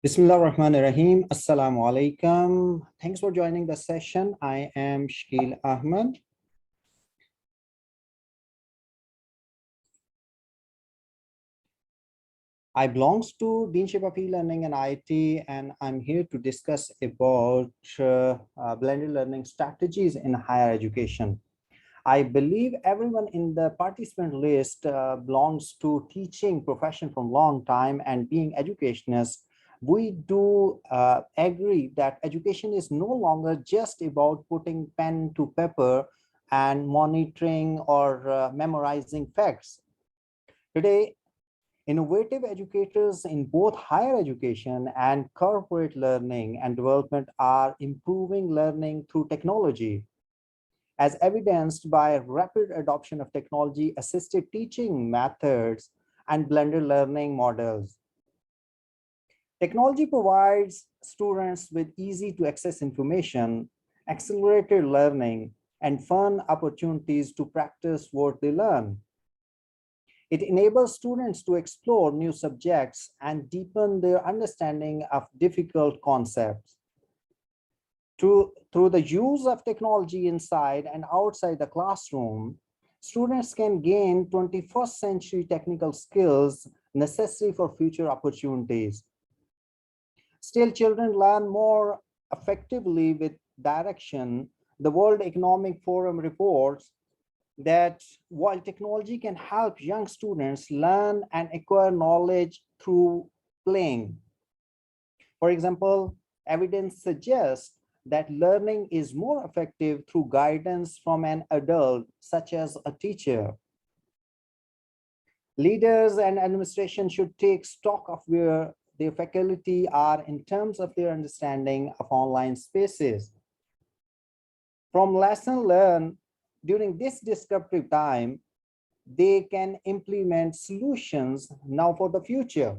Bismillah ar-Rahman ar-Rahim. Assalamu alaikum. Thanks for joining the session. I am Shakeel Ahmed. I belongs to Deanship of E-Learning and IT, and I'm here to discuss about blended learning strategies in higher education. I believe everyone in the participant list belongs to teaching profession from long time and being educationists. We do agree that education is no longer just about putting pen to paper and monitoring or memorizing facts. Today, innovative educators in both higher education and corporate learning and development are improving learning through technology, as evidenced by rapid adoption of technology-assisted teaching methods and blended learning models. Technology provides students with easy to access information, accelerated learning, and fun opportunities to practice what they learn. It enables students to explore new subjects and deepen their understanding of difficult concepts. Through the use of technology inside and outside the classroom, students can gain 21st century technical skills necessary for future opportunities. Still, children learn more effectively with direction. The World Economic Forum reports that while technology can help young students learn and acquire knowledge through playing, for example, evidence suggests that learning is more effective through guidance from an adult, such as a teacher. Leaders and administration should take stock of where their faculty are in terms of their understanding of online spaces. From lessons learned during this disruptive time, they can implement solutions now for the future.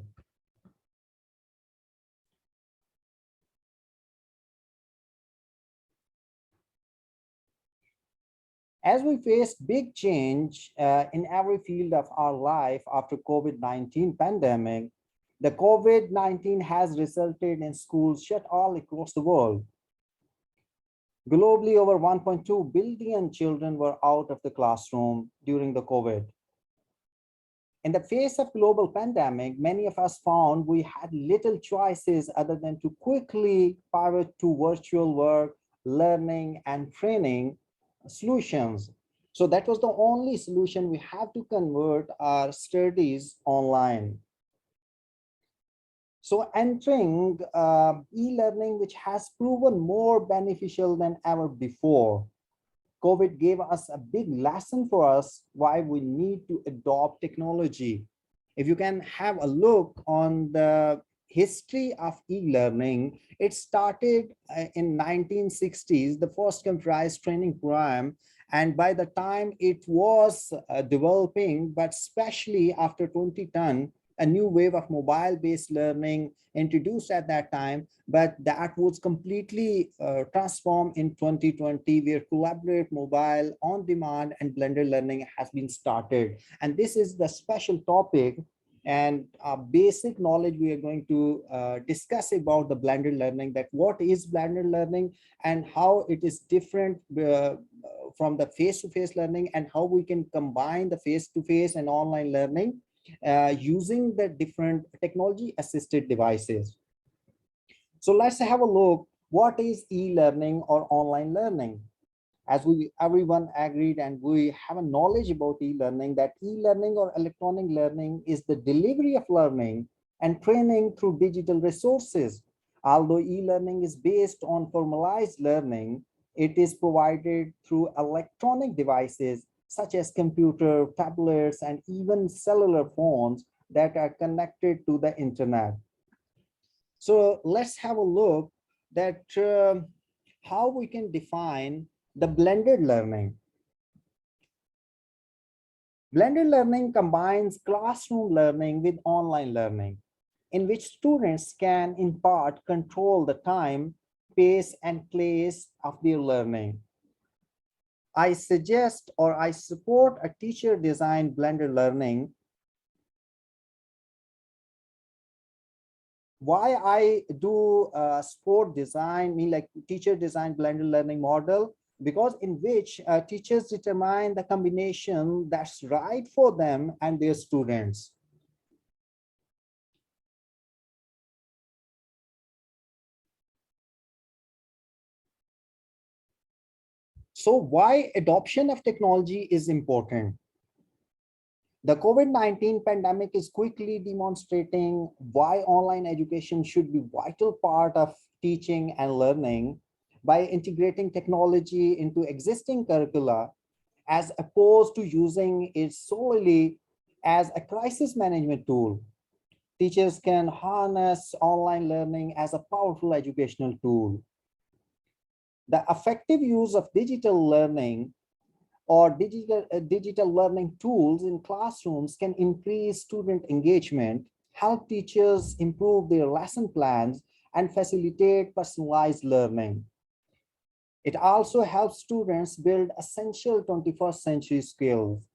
As we face big change in every field of our life after COVID-19 pandemic, the COVID-19 has resulted in schools shut all across the world. Globally, over 1.2 billion children were out of the classroom during the COVID. In the face of global pandemic, many of us found we had little choices other than to quickly pivot to virtual work, learning, and training solutions. So that was the only solution. We have to convert our studies online. So entering e-learning, which has proven more beneficial than ever before. COVID gave us a big lesson for us why we need to adopt technology. If you can have a look on the history of e-learning, it started in 1960s, the first computerized training program. And by the time it was developing, but especially after 2010, a new wave of mobile-based learning introduced at that time, but that was completely transformed in 2020, where collaborate mobile, on demand, and blended learning has been started. And this is the special topic and basic knowledge we are going to discuss about the blended learning, that what is blended learning and how it is different from the face-to-face learning, and how we can combine the face-to-face and online learning using the different technology assisted devices. So let's have a look. What is e-learning or online learning? As everyone agreed and we have a knowledge about e-learning, that e-learning or electronic learning is the delivery of learning and training through digital resources. Although e-learning is based on formalized learning, it is provided through electronic devices such as computer, tablets, and even cellular phones that are connected to the internet. So let's have a look that how we can define the blended learning. Blended learning combines classroom learning with online learning, in which students can in part control the time, pace, and place of their learning. I suggest or I support a teacher-designed blended learning why I do sport design, mean like teacher design blended learning model, because in which teachers determine the combination that's right for them and their students. So why adoption of technology is important? The COVID-19 pandemic is quickly demonstrating why online education should be a vital part of teaching and learning. By integrating technology into existing curricula, as opposed to using it solely as a crisis management tool. Teachers can harness online learning as a powerful educational tool. The effective use of digital learning or digital learning tools in classrooms can increase student engagement, help teachers improve their lesson plans, and facilitate personalized learning. It also helps students build essential 21st century skills.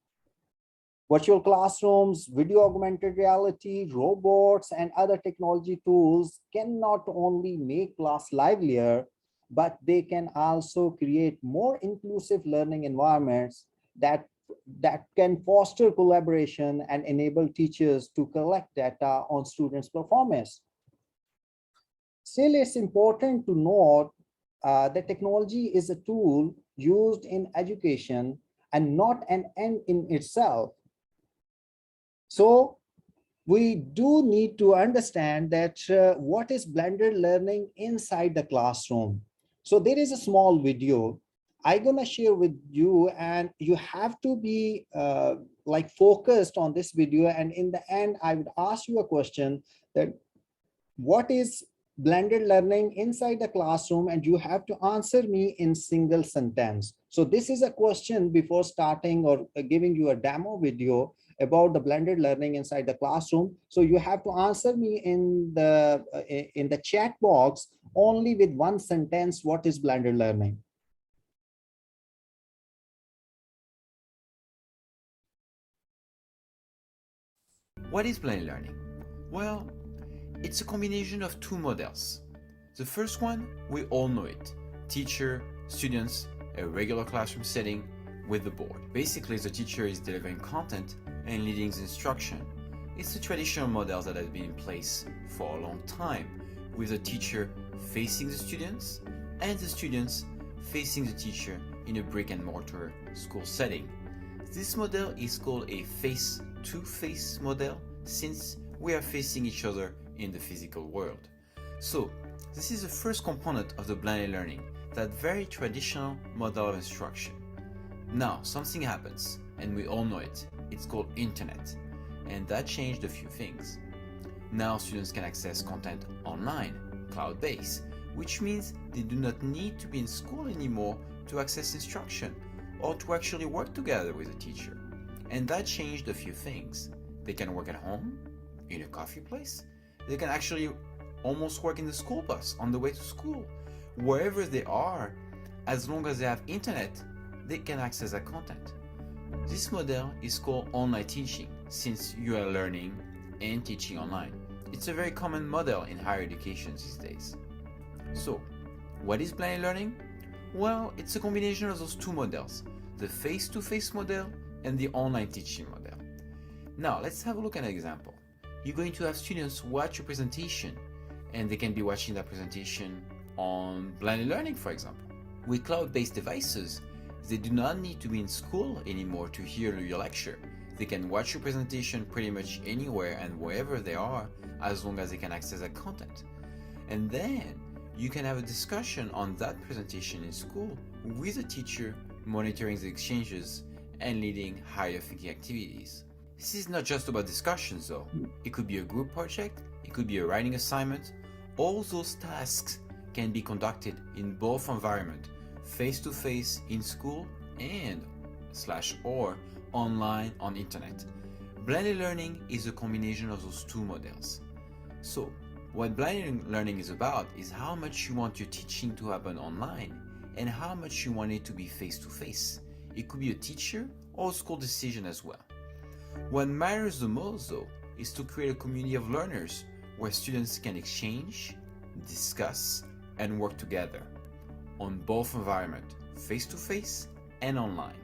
Virtual classrooms, video augmented reality, robots, and other technology tools can not only make class livelier, but they can also create more inclusive learning environments that can foster collaboration and enable teachers to collect data on students' performance. Still, it's important to note that technology is a tool used in education and not an end in itself. So we do need to understand that what is blended learning inside the classroom. So there is a small video I'm gonna share with you, and you have to be like focused on this video. And in the end, I would ask you a question that what is blended learning inside the classroom, and you have to answer me in single sentence. So this is a question before starting or giving you a demo video about the blended learning inside the classroom. So you have to answer me in the chat box only with one sentence, what is blended learning? What is blended learning? Well, it's a combination of two models. The first one, we all know it. Teacher, students, a regular classroom setting with the board. Basically, the teacher is delivering content and leading the instruction. It's a traditional model that has been in place for a long time, with the teacher facing the students and the students facing the teacher in a brick and mortar school setting. This model is called a face-to-face model, since we are facing each other in the physical world. So this is the first component of the blended learning, that very traditional model of instruction. Now something happens, and we all know it. It's called internet, and that changed a few things. Now students can access content online, cloud-based, which means they do not need to be in school anymore to access instruction or to actually work together with a teacher. And that changed a few things. They can work at home, in a coffee place. They can actually almost work in the school bus on the way to school. Wherever they are, as long as they have internet, they can access that content. This model is called online teaching, since you are learning and teaching online. It's a very common model in higher education these days. So, what is blended learning? Well, it's a combination of those two models, the face-to-face model and the online teaching model. Now, let's have a look at an example. You're going to have students watch a presentation, and they can be watching that presentation on blended learning, for example. With cloud-based devices, they do not need to be in school anymore to hear your lecture. They can watch your presentation pretty much anywhere and wherever they are, as long as they can access that content. And then you can have a discussion on that presentation in school with the teacher, monitoring the exchanges and leading higher thinking activities. This is not just about discussions though. It could be a group project, it could be a writing assignment. All those tasks can be conducted in both environments, face-to-face in school and /or online on internet. Blended learning is a combination of those two models. So, what blended learning is about is how much you want your teaching to happen online and how much you want it to be face-to-face. It could be a teacher or a school decision as well. What matters the most though is to create a community of learners where students can exchange, discuss, and work together on both environments, face-to-face and online.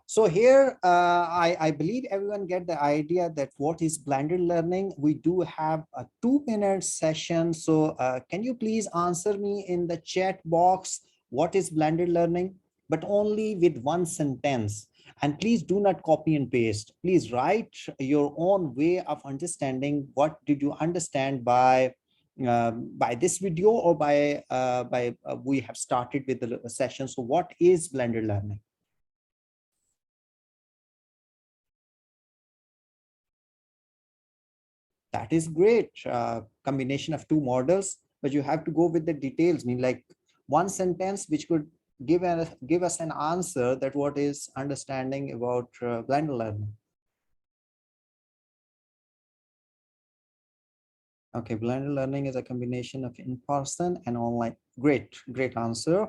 So here, I believe everyone get the idea that what is blended learning. We do have a 2-minute session. So can you please answer me in the chat box, what is blended learning? But only with one sentence. And please do not copy and paste. Please write your own way of understanding. What did you understand by this video, or by we have started with the session? So what is blended learning? That is great. Combination of two models, but you have to go with the details. Mean like one sentence which could give us an answer that what is understanding about blended learning. Okay, blended learning is a combination of in-person and online. Great answer.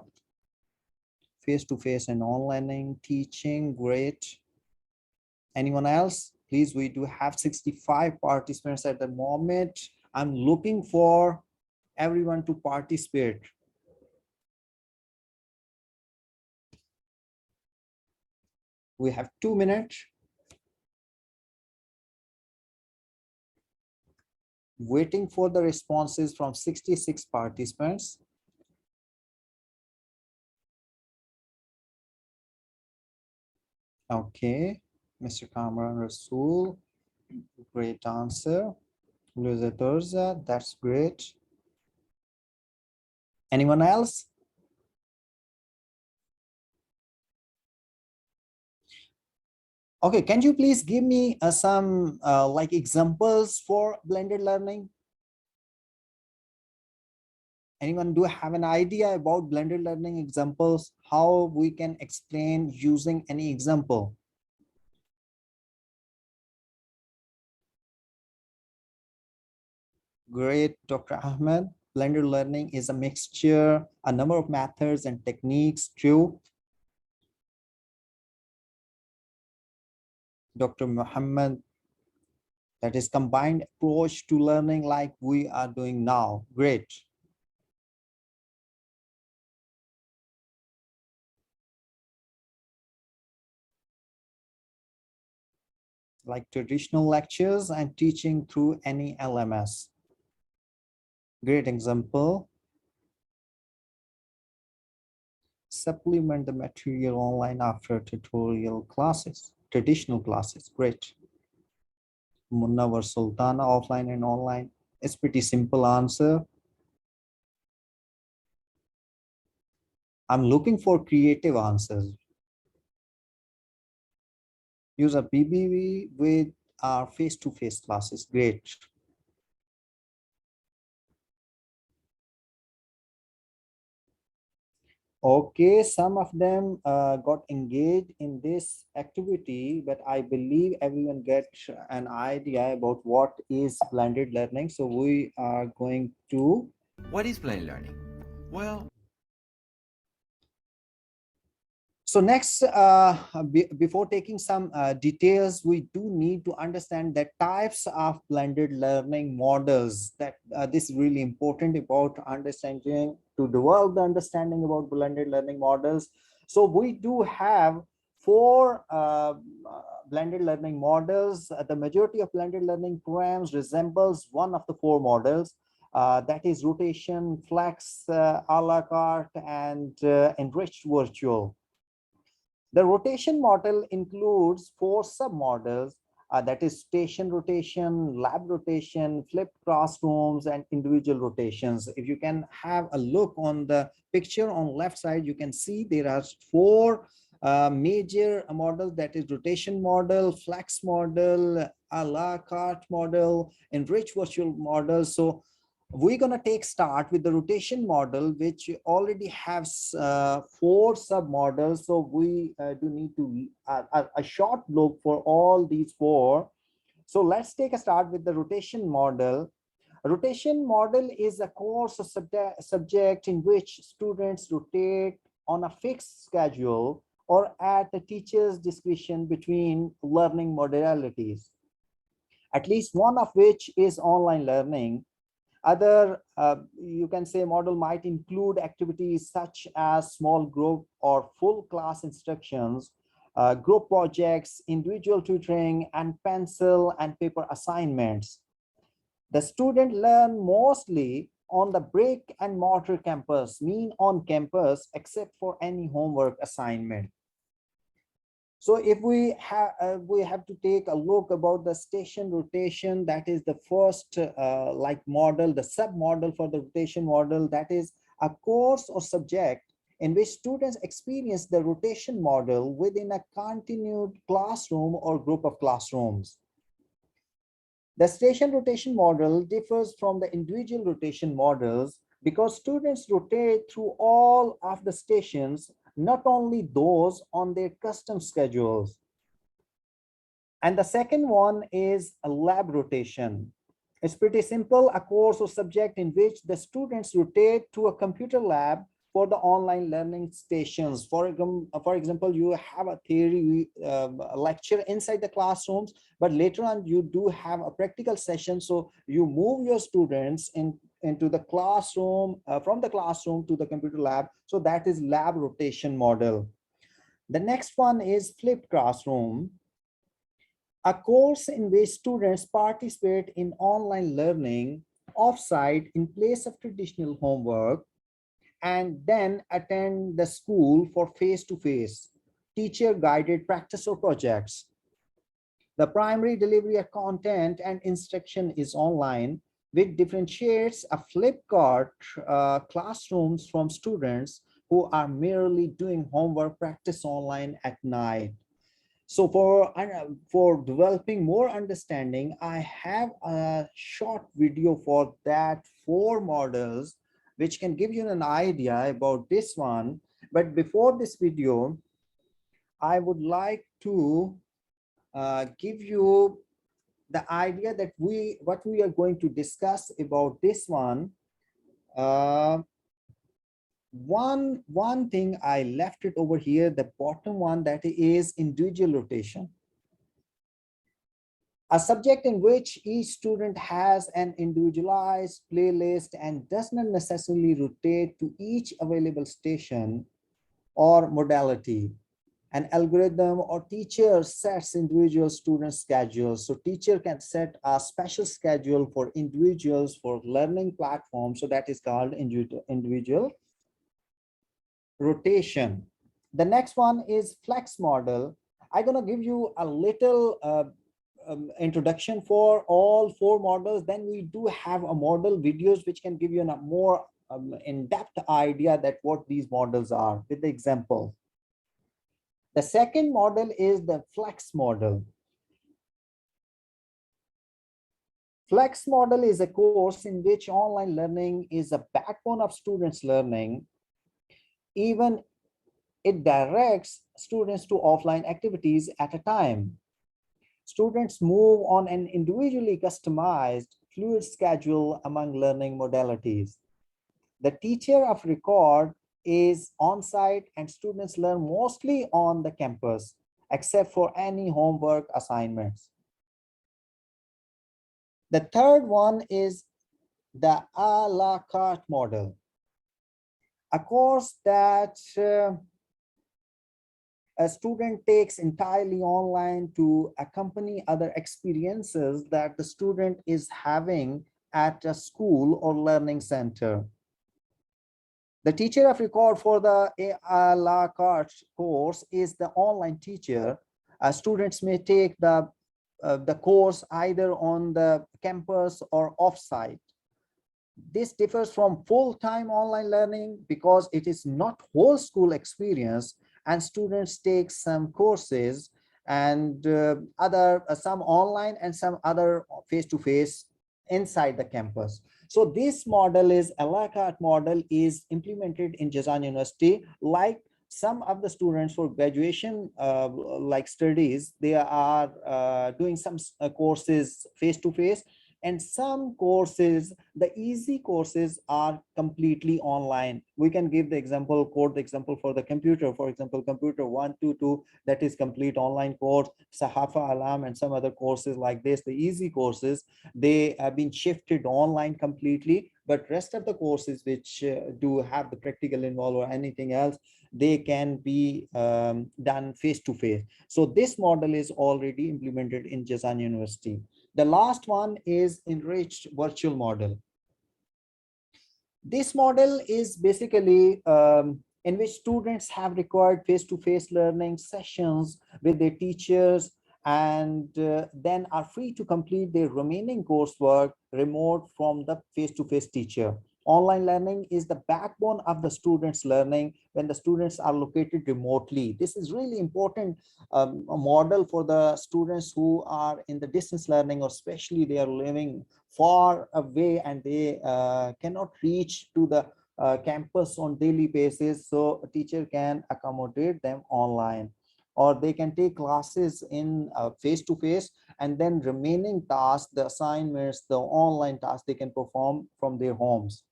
Face-to-face and online teaching. Great. Anyone else? Please, we do have 65 participants at the moment. I'm looking for everyone to participate. We have 2 minutes. Waiting for the responses from 66 participants. Okay, Mr. Kamran Rasool, great answer. Luisa Torza, that's great. Anyone else? Okay, can you please give me some like examples for blended learning? Anyone do have an idea about blended learning examples? How we can explain using any example? Great, Dr. Ahmed. Blended learning is a mixture, a number of methods and techniques. True. Dr. Muhammad, that is combined approach to learning like we are doing now. Great. Like traditional lectures and teaching through any LMS. Great example. Supplement the material online after tutorial classes, traditional classes. Great. Munawar Sultana, offline and online. It's pretty simple answer. I'm looking for creative answers. Use a BBV with our face-to-face classes. Great. Okay, some of them got engaged in this activity, but I believe everyone gets an idea about what is blended learning. So we are going to. What is blended learning? Well, So next, before taking some details, we do need to understand the types of blended learning models. That this is really important about understanding, to develop the understanding about blended learning models. So we do have 4 blended learning models. The majority of blended learning programs resembles one of the 4 models. That is rotation, flex, a la carte, and enriched virtual. The rotation model includes 4 submodels, that is station rotation, lab rotation, flipped classrooms, and individual rotations. If you can have a look on the picture on left side, you can see there are 4 major models, that is rotation model, flex model, a la carte model, enriched virtual model. So we're going to take start with the rotation model, which already has 4 submodels. So we do need to a short look for all these 4. So let's take a start with the rotation model. A rotation model is a course subject in which students rotate on a fixed schedule or at the teacher's discretion between learning modalities. at least one of which is online learning. Other, you can say, model might include activities such as small group or full class instructions, group projects, individual tutoring, and pencil and paper assignments. The student learn mostly on the brick and mortar campus, mean on campus, except for any homework assignment. So if we have to take a look about the station rotation, that is the first like model, the sub model for the rotation model, that is a course or subject in which students experience the rotation model within a continued classroom or group of classrooms. The station rotation model differs from the individual rotation models because students rotate through all of the stations, not only those on their custom schedules. And the second one is a lab rotation. It's pretty simple, a course or subject in which the students rotate to a computer lab for the online learning stations. For example, you have a theory lecture inside the classrooms, but later on you do have a practical session. So you move your students into the classroom, from the classroom to the computer lab. So that is lab rotation model. The next one is flipped classroom, a course in which students participate in online learning offsite in place of traditional homework, and then attend the school for face-to-face teacher-guided practice or projects. The primary delivery of content and instruction is online, which differentiates a flip card classrooms from students who are merely doing homework practice online at night. So for developing more understanding, I have a short video for that 4 models, which can give you an idea about this one. But before this video, I would like to give you the idea that what we are going to discuss about this one. Uh, one thing I left it over here, the bottom one, that is individual rotation, a subject in which each student has an individualized playlist and does not necessarily rotate to each available station or modality. An algorithm or teacher sets individual student schedules. So teacher can set a special schedule for individuals for learning platforms. So that is called individual rotation. The next one is flex model. I'm going to give you a little introduction for all 4 models. Then we do have a model videos which can give you a more in-depth idea that what these models are with the example. The second model is the flex model. Flex model is a course in which online learning is a backbone of students' learning. Even it directs students to offline activities at a time. Students move on an individually customized, fluid schedule among learning modalities. The teacher of record is on-site and students learn mostly on the campus, except for any homework assignments. The third one is the a la carte model, a course that a student takes entirely online to accompany other experiences that the student is having at a school or learning center. The teacher of record for the a la carte course is the online teacher. Students may take the course either on the campus or offsite. This differs from full-time online learning because it is not whole school experience, and students take some courses and some online and some other face-to-face inside the campus. So this model is a la carte model is implemented in Jazan University. Like some of the students for graduation like studies, they are doing some courses face-to-face. And some courses, the easy courses, are completely online. We can give the example, quote the example for the computer. For example, computer 122, that is complete online course. Sahafa Alam and some other courses like this, the easy courses, they have been shifted online completely. But rest of the courses which do have the practical involved or anything else, they can be done face to face. So this model is already implemented in Jazan University. The last one is enriched virtual model. This model is basically in which students have required face-to-face learning sessions with their teachers, and then are free to complete their remaining coursework remote from the face-to-face teacher. Online learning is the backbone of the students' learning when the students are located remotely. This is really important, a model for the students who are in the distance learning, or especially they are living far away and they cannot reach to the campus on daily basis. So a teacher can accommodate them online, or they can take classes in face to face, and then remaining tasks, the assignments, the online tasks, they can perform from their homes.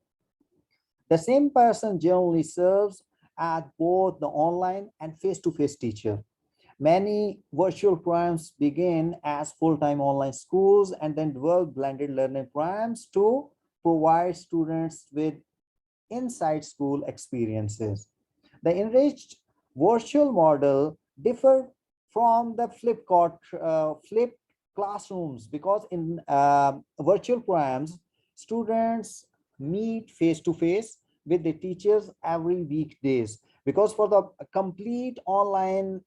The same person generally serves as both the online and face-to-face teacher. Many virtual programs begin as full-time online schools and then develop blended learning programs to provide students with inside school experiences. The enriched virtual model differ from the flipped classrooms because in virtual programs, students meet face to face with the teachers every weekdays, because for the complete online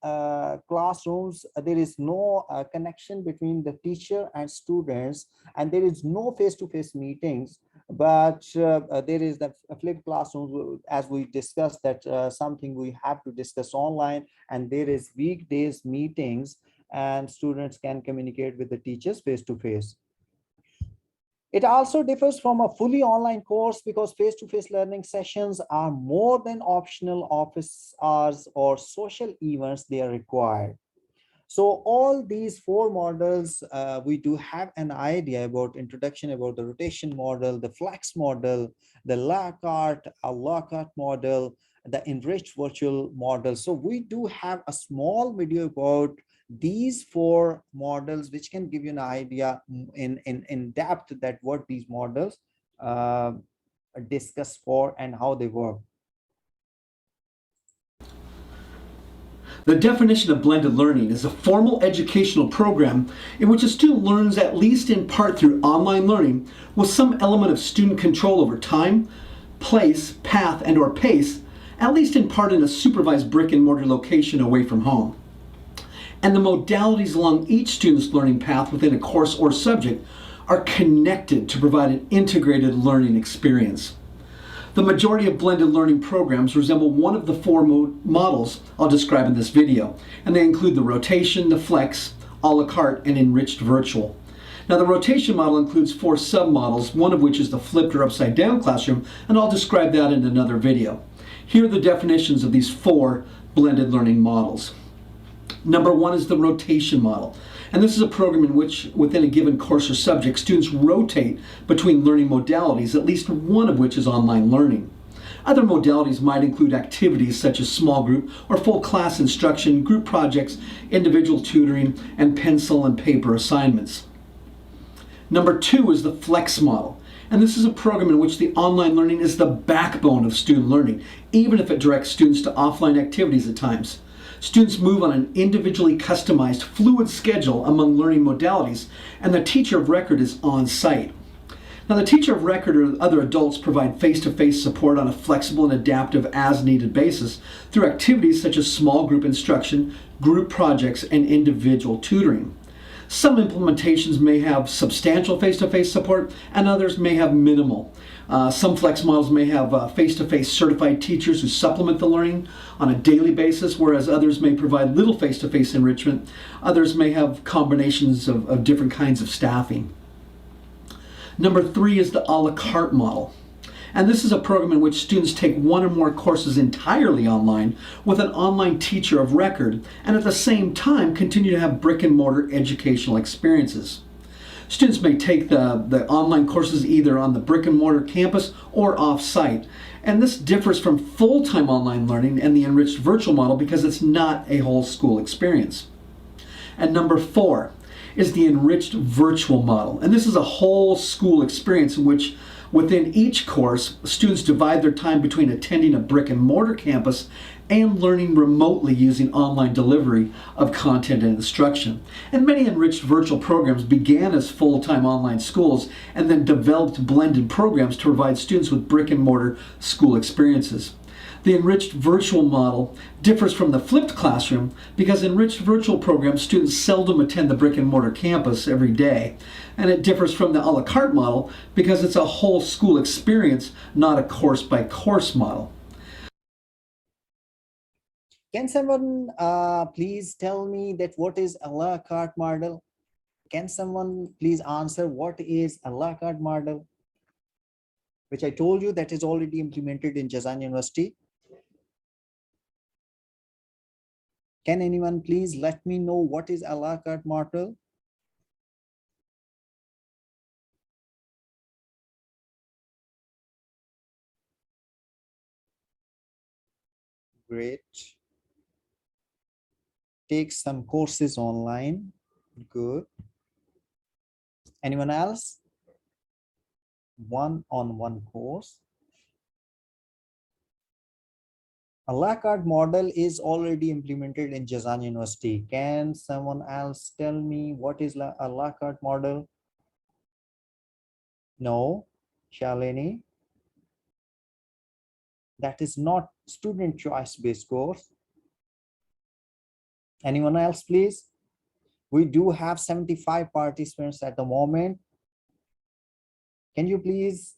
classrooms, there is no connection between the teacher and students, and there is no face-to-face meetings. But there is the flipped classrooms, as we discussed, that something we have to discuss online, and there is weekdays meetings, and students can communicate with the teachers face to face. It also differs from a fully online course because face-to-face learning sessions are more than optional office hours or social events, they are required. So all these four models, we do have an idea about introduction about the rotation model, the flex model, the a la carte model, the enriched virtual model. So we do have a small video about these four models, which can give you an idea in depth that what these models discuss for and how they work. The definition of blended learning is a formal educational program in which a student learns at least in part through online learning with some element of student control over time, place, path, and or pace, at least in part in a supervised brick and mortar location away from home. And the modalities along each student's learning path within a course or subject are connected to provide an integrated learning experience. The majority of blended learning programs resemble one of the four models I'll describe in this video, and they include the rotation, the flex, a la carte, and enriched virtual. Now the rotation model includes four submodels, one of which is the flipped or upside down classroom, and I'll describe that in another video. Here are the definitions of these four blended learning models. Number one is the rotation model. And this is a program in which, within a given course or subject, students rotate between learning modalities, at least one of which is online learning. Other modalities might include activities such as small group or full class instruction, group projects, individual tutoring, and pencil and paper assignments. Number two is the flex model. And this is a program in which the online learning is the backbone of student learning, even if it directs students to offline activities at times. Students move on an individually customized, fluid schedule among learning modalities, and the teacher of record is on site. Now, the teacher of record or other adults provide face-to-face support on a flexible and adaptive as-needed basis through activities such as small group instruction, group projects, and individual tutoring. Some implementations may have substantial face-to-face support, and others may have minimal. Some flex models may have face-to-face certified teachers who supplement the learning on a daily basis, whereas others may provide little face-to-face enrichment. Others may have combinations of different kinds of staffing. Number three is the a la carte model. And this is a program in which students take one or more courses entirely online with an online teacher of record, and at the same time continue to have brick and mortar educational experiences. Students may take the online courses either on the brick and mortar campus or off-site. And this differs from full-time online learning and the enriched virtual model because it's not a whole school experience. And number 4 is the enriched virtual model. And this is a whole school experience in which within each course, students divide their time between attending a brick and mortar campus and learning remotely using online delivery of content and instruction. And many enriched virtual programs began as full-time online schools and then developed blended programs to provide students with brick and mortar school experiences. The enriched virtual model differs from the flipped classroom because enriched virtual programs, students seldom attend the brick and mortar campus every day. And it differs from the a la carte model because it's a whole school experience, not a course by course model. Can someone please tell me that what is a la carte model? Can someone please answer what is a la carte model? Which I told you that is already implemented in Jazan University. Can anyone please let me know what is a la carte model? Great. Take some courses online. Good. Anyone else? One-on-one course. A la carte model is already implemented in Jazan University. Can someone else tell me what is a la carte model? No. Shalini? That is not student choice based course. Anyone else, please? We do have 75 participants at the moment. Can you please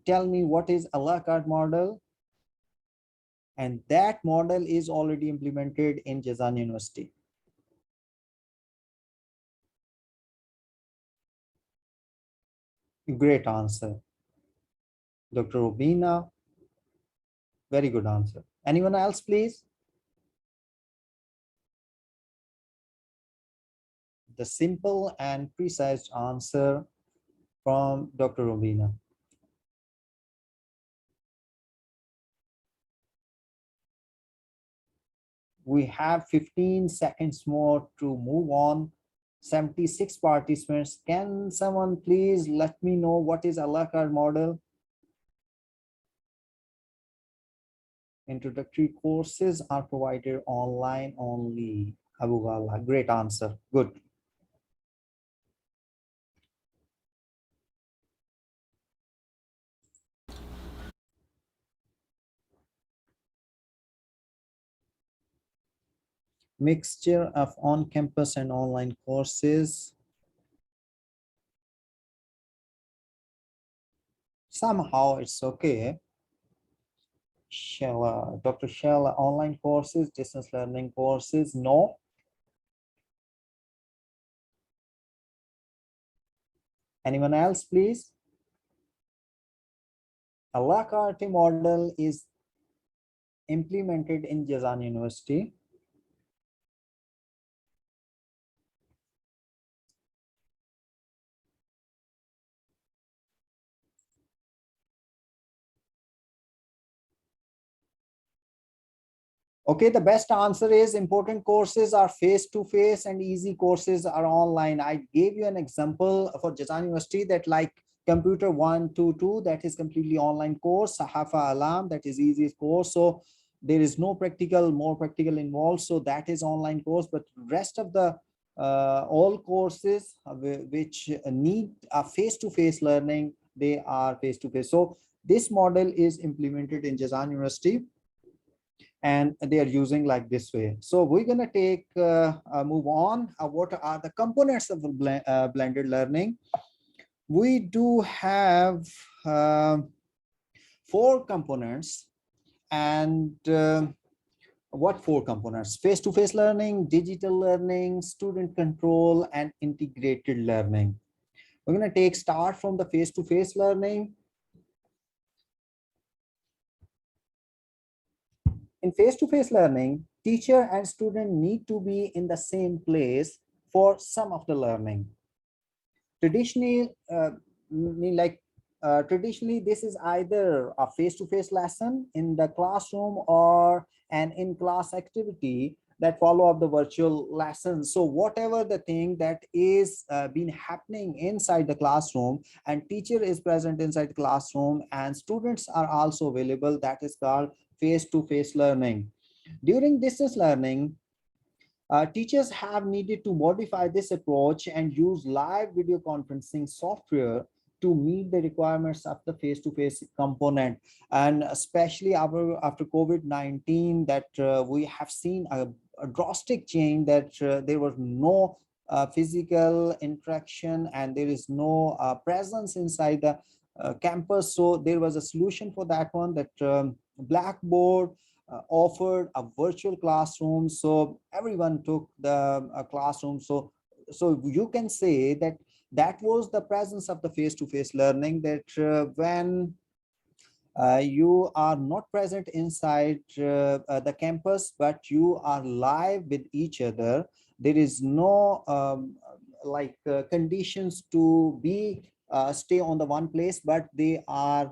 tell me what is a la carte model? And that model is already implemented in Jazan University. Great answer. Dr. Rubina, very good answer. Anyone else, please? The simple and precise answer from Dr. Rubina. We have 15 seconds more to move on. 76 participants. Can someone please let me know what is a la carte model? Introductory courses are provided online only. Abu Ghala, great answer. Good. Mixture of on-campus and online courses. Somehow it's okay. Dr. Shell, online courses, distance learning courses, no. Anyone else, please? A la carte model is implemented in Jazan University. Okay, the best answer is important courses are face-to-face and easy courses are online. I gave you an example for Jazan University that like computer 122, that is completely online course, Sahafa Alam, that is easiest course. So there is no more practical involved. So that is online course, but rest of the all courses which need a face-to-face learning, they are face-to-face. So this model is implemented in Jazan University, and they are using like this way. So we're going to take move on. What are the components of blended learning? We do have 4 components. And what 4 components? Face-to-face learning, digital learning, student control, and integrated learning. We're going to start from the face-to-face learning. In face-to-face learning, teacher and student need to be in the same place for some of the learning. Traditionally, mean like traditionally, this is either a face-to-face lesson in the classroom or an in-class activity that follow up the virtual lesson. So whatever the thing that is been happening inside the classroom, and teacher is present inside the classroom and students are also available, that is called face-to-face learning. During distance learning, teachers have needed to modify this approach and use live video conferencing software to meet the requirements of the face-to-face component. And especially after COVID-19, that we have seen a drastic change, that there was no physical interaction and there is no presence inside the campus. So there was a solution for that one, that Blackboard offered a virtual classroom, so everyone took the classroom. So you can say that that was the presence of the face-to-face learning, that when you are not present inside the campus, but you are live with each other. There is no conditions to be stay on the one place, but they are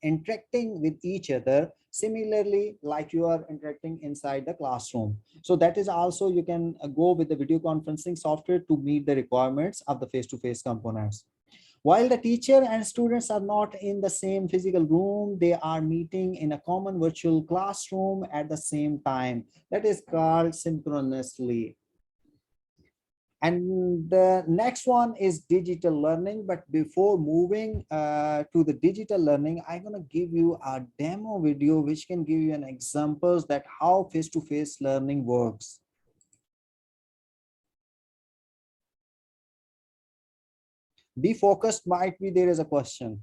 interacting with each other similarly like you are interacting inside the classroom. So that is also, you can go with the video conferencing software to meet the requirements of the face-to-face components. While the teacher and students are not in the same physical room, they are meeting in a common virtual classroom at the same time. That is called synchronously. And the next one is digital learning. But before moving to the digital learning, I'm going to give you a demo video which can give you an examples that how face-to-face learning works. Be focused, might be there is a question.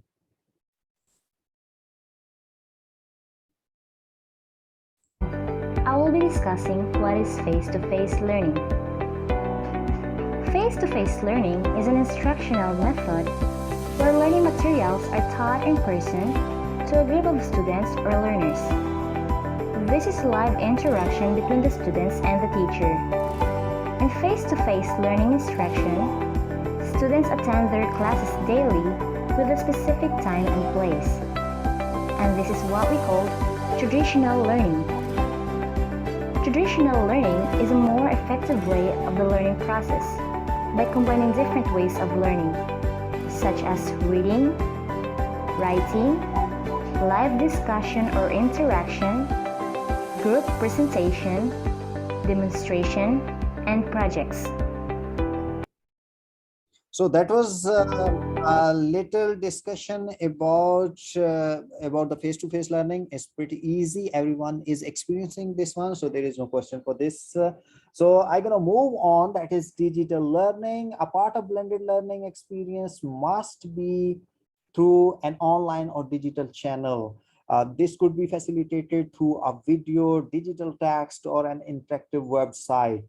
I will be discussing what is face-to-face learning. Face-to-face learning is an instructional method where learning materials are taught in person to a group of students or learners. This is live interaction between the students and the teacher. In face-to-face learning instruction, students attend their classes daily with a specific time and place. And this is what we call traditional learning. Traditional learning is a more effective way of the learning process by combining different ways of learning, such as reading, writing, live discussion or interaction, group presentation, demonstration, and projects. So that was a little discussion about the face-to-face learning. It's pretty easy. Everyone is experiencing this one, so there is no question for this. So I'm gonna move on. That is digital learning. A part of blended learning experience must be through an online or digital channel. This could be facilitated through a video, digital text, or an interactive website.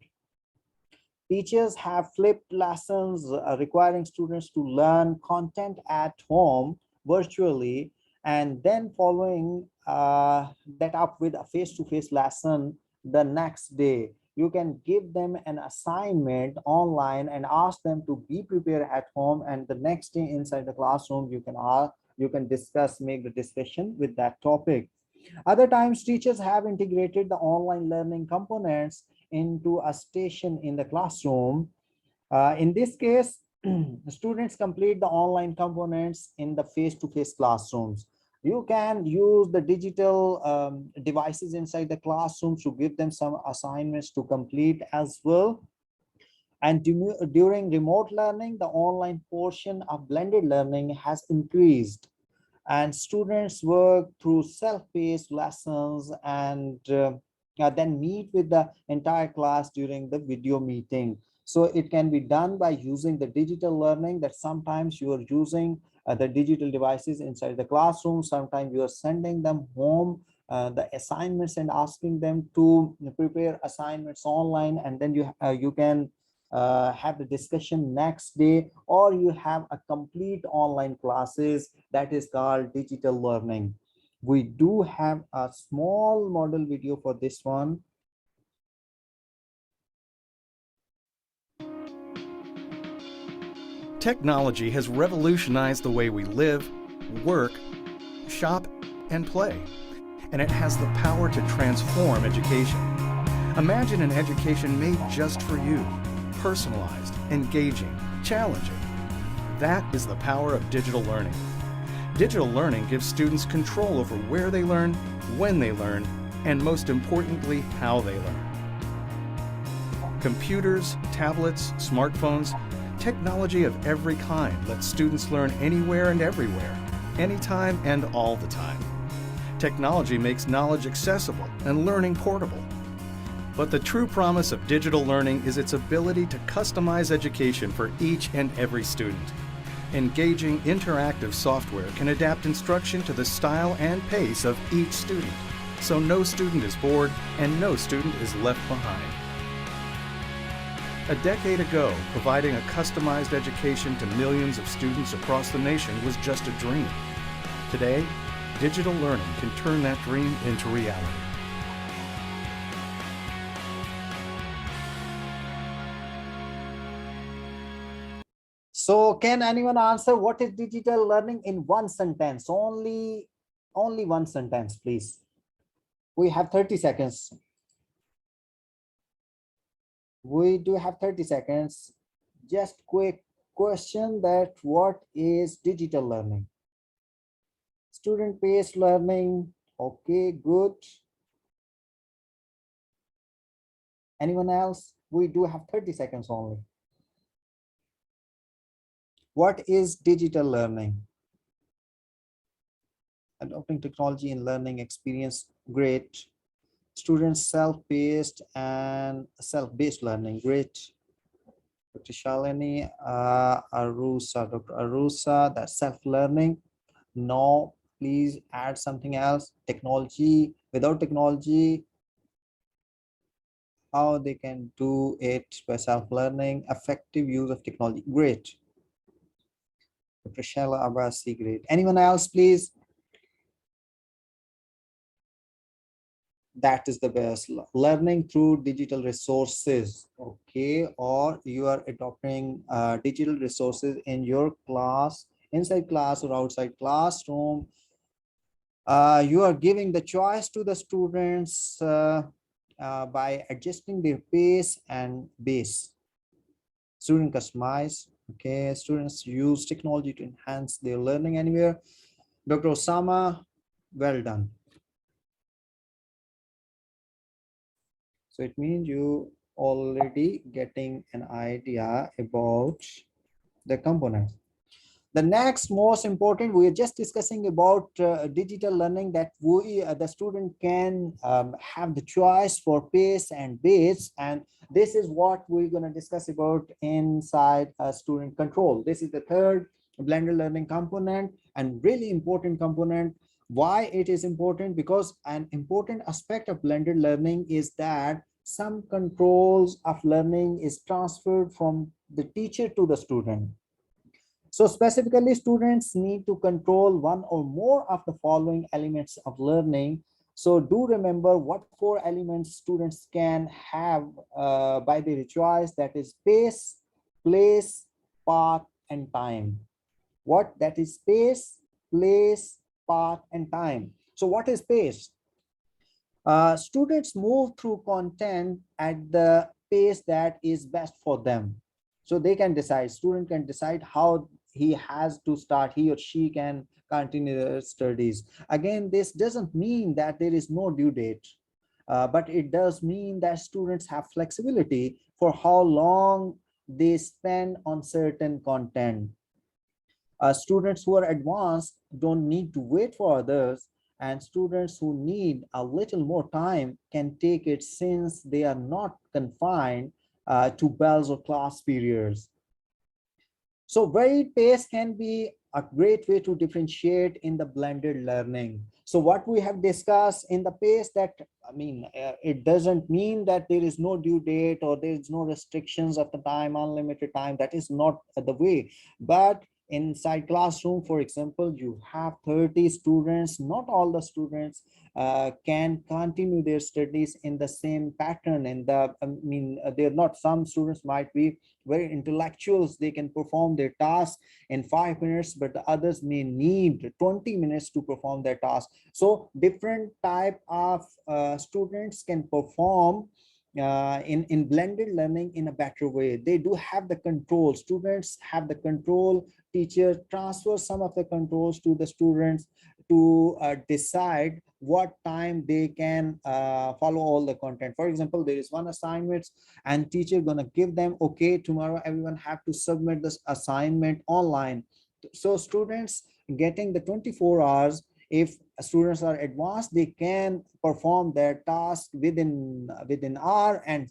Teachers have flipped lessons requiring students to learn content at home virtually and then following that up with a face-to-face lesson the next day. You can give them an assignment online and ask them to be prepared at home, and the next day inside the classroom you can discuss, make the discussion with that topic. Other times, teachers have integrated the online learning components into a station in the classroom. In this case, students complete the online components in the face-to-face classrooms. You can use the digital devices inside the classrooms to give them some assignments to complete as well. And during remote learning, the online portion of blended learning has increased, and students work through self-paced lessons and then meet with the entire class during the video meeting. So it can be done by using the digital learning, that sometimes you are using the digital devices inside the classroom, sometimes you are sending them home the assignments and asking them to prepare assignments online, and then you can have the discussion next day, or you have a complete online classes. That is called digital learning. We do have a small model video for this one. Technology has revolutionized the way we live, work, shop, and play, and it has the power to transform education. Imagine an education made just for you, personalized, engaging, challenging. That is the power of digital learning. Digital learning gives students control over where they learn, when they learn, and most importantly, how they learn. Computers, tablets, smartphones, technology of every kind lets students learn anywhere and everywhere, anytime and all the time. Technology makes knowledge accessible and learning portable. But the true promise of digital learning is its ability to customize education for each and every student. Engaging, interactive software can adapt instruction to the style and pace of each student, so no student is bored and no student is left behind. A decade ago, providing a customized education to millions of students across the nation was just a dream. Today, digital learning can turn that dream into reality. So can anyone answer what is digital learning in one sentence? Only one sentence, please. We have 30 seconds. We do have 30 seconds. Just quick question that what is digital learning? Student-based learning. Okay, good. Anyone else? We do have 30 seconds only. What is digital learning? Adopting technology in learning experience, great. Students self-paced and self-based learning, great. Dr. Shalini, Arusa, Dr. Arusa, that's self-learning. No, please add something else. Technology, without technology, how they can do it by self-learning, effective use of technology, great. Dr. Shala Abasi, great. Anyone else, please? That is the best. Learning through digital resources, okay, or you are adopting digital resources in your class, inside class or outside classroom. You are giving the choice to the students by adjusting their pace and base. Student customize, okay, students use technology to enhance their learning anywhere. Dr. Osama, well done. So it means you already getting an idea about the components. The next most important, we are just discussing about digital learning, that we the student can have the choice for pace and base, and this is what we're going to discuss about inside student control. This is the third blended learning component and really important component. Why it is important? Because an important aspect of blended learning is that some controls of learning is transferred from the teacher to the student. So specifically, students need to control one or more of the following elements of learning. So do remember what four elements students can have by their choice, that is pace, place, path, and time. What that is pace, place, path, and time. So what is pace? Students move through content at the pace that is best for them. So they can decide, student can decide how he has to start, he or she can continue their studies. Again, this doesn't mean that there is no due date, but it does mean that students have flexibility for how long they spend on certain content. Students who are advanced don't need to wait for others, and students who need a little more time can take it since they are not confined to bells or class periods. So varied pace can be a great way to differentiate in the blended learning. So what we have discussed in the pace, that it doesn't mean that there is no due date or there is no restrictions of the time, unlimited time. That is not the way. But inside classroom. For example, you have 30 students. Not all the students can continue their studies in the same pattern. In the they're not, some students might be very intellectuals, they can perform their task in 5 minutes, but the others may need 20 minutes to perform their task. So different type of students can perform in blended learning in a better way. They do have the control. Students have the control. Teacher transfers some of the controls to the students to decide what time they can follow all the content. For example, there is one assignment and teacher gonna give them, okay, tomorrow everyone have to submit this assignment online. So students getting the 24 hours. If students are advanced, they can perform their task within hour and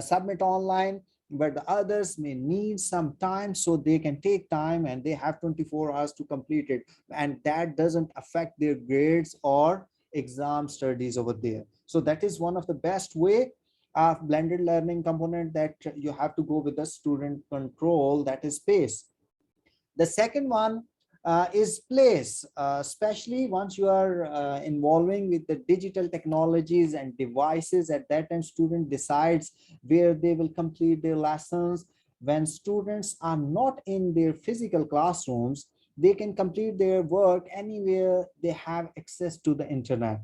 submit online, but the others may need some time, so they can take time and they have 24 hours to complete it, and that doesn't affect their grades or exam studies over there. So that is one of the best way of blended learning component, that you have to go with the student control, that is space. The second one is place, especially once you are involving with the digital technologies and devices. At that time, student decides where they will complete their lessons. When students are not in their physical classrooms, they can complete their work anywhere they have access to the internet.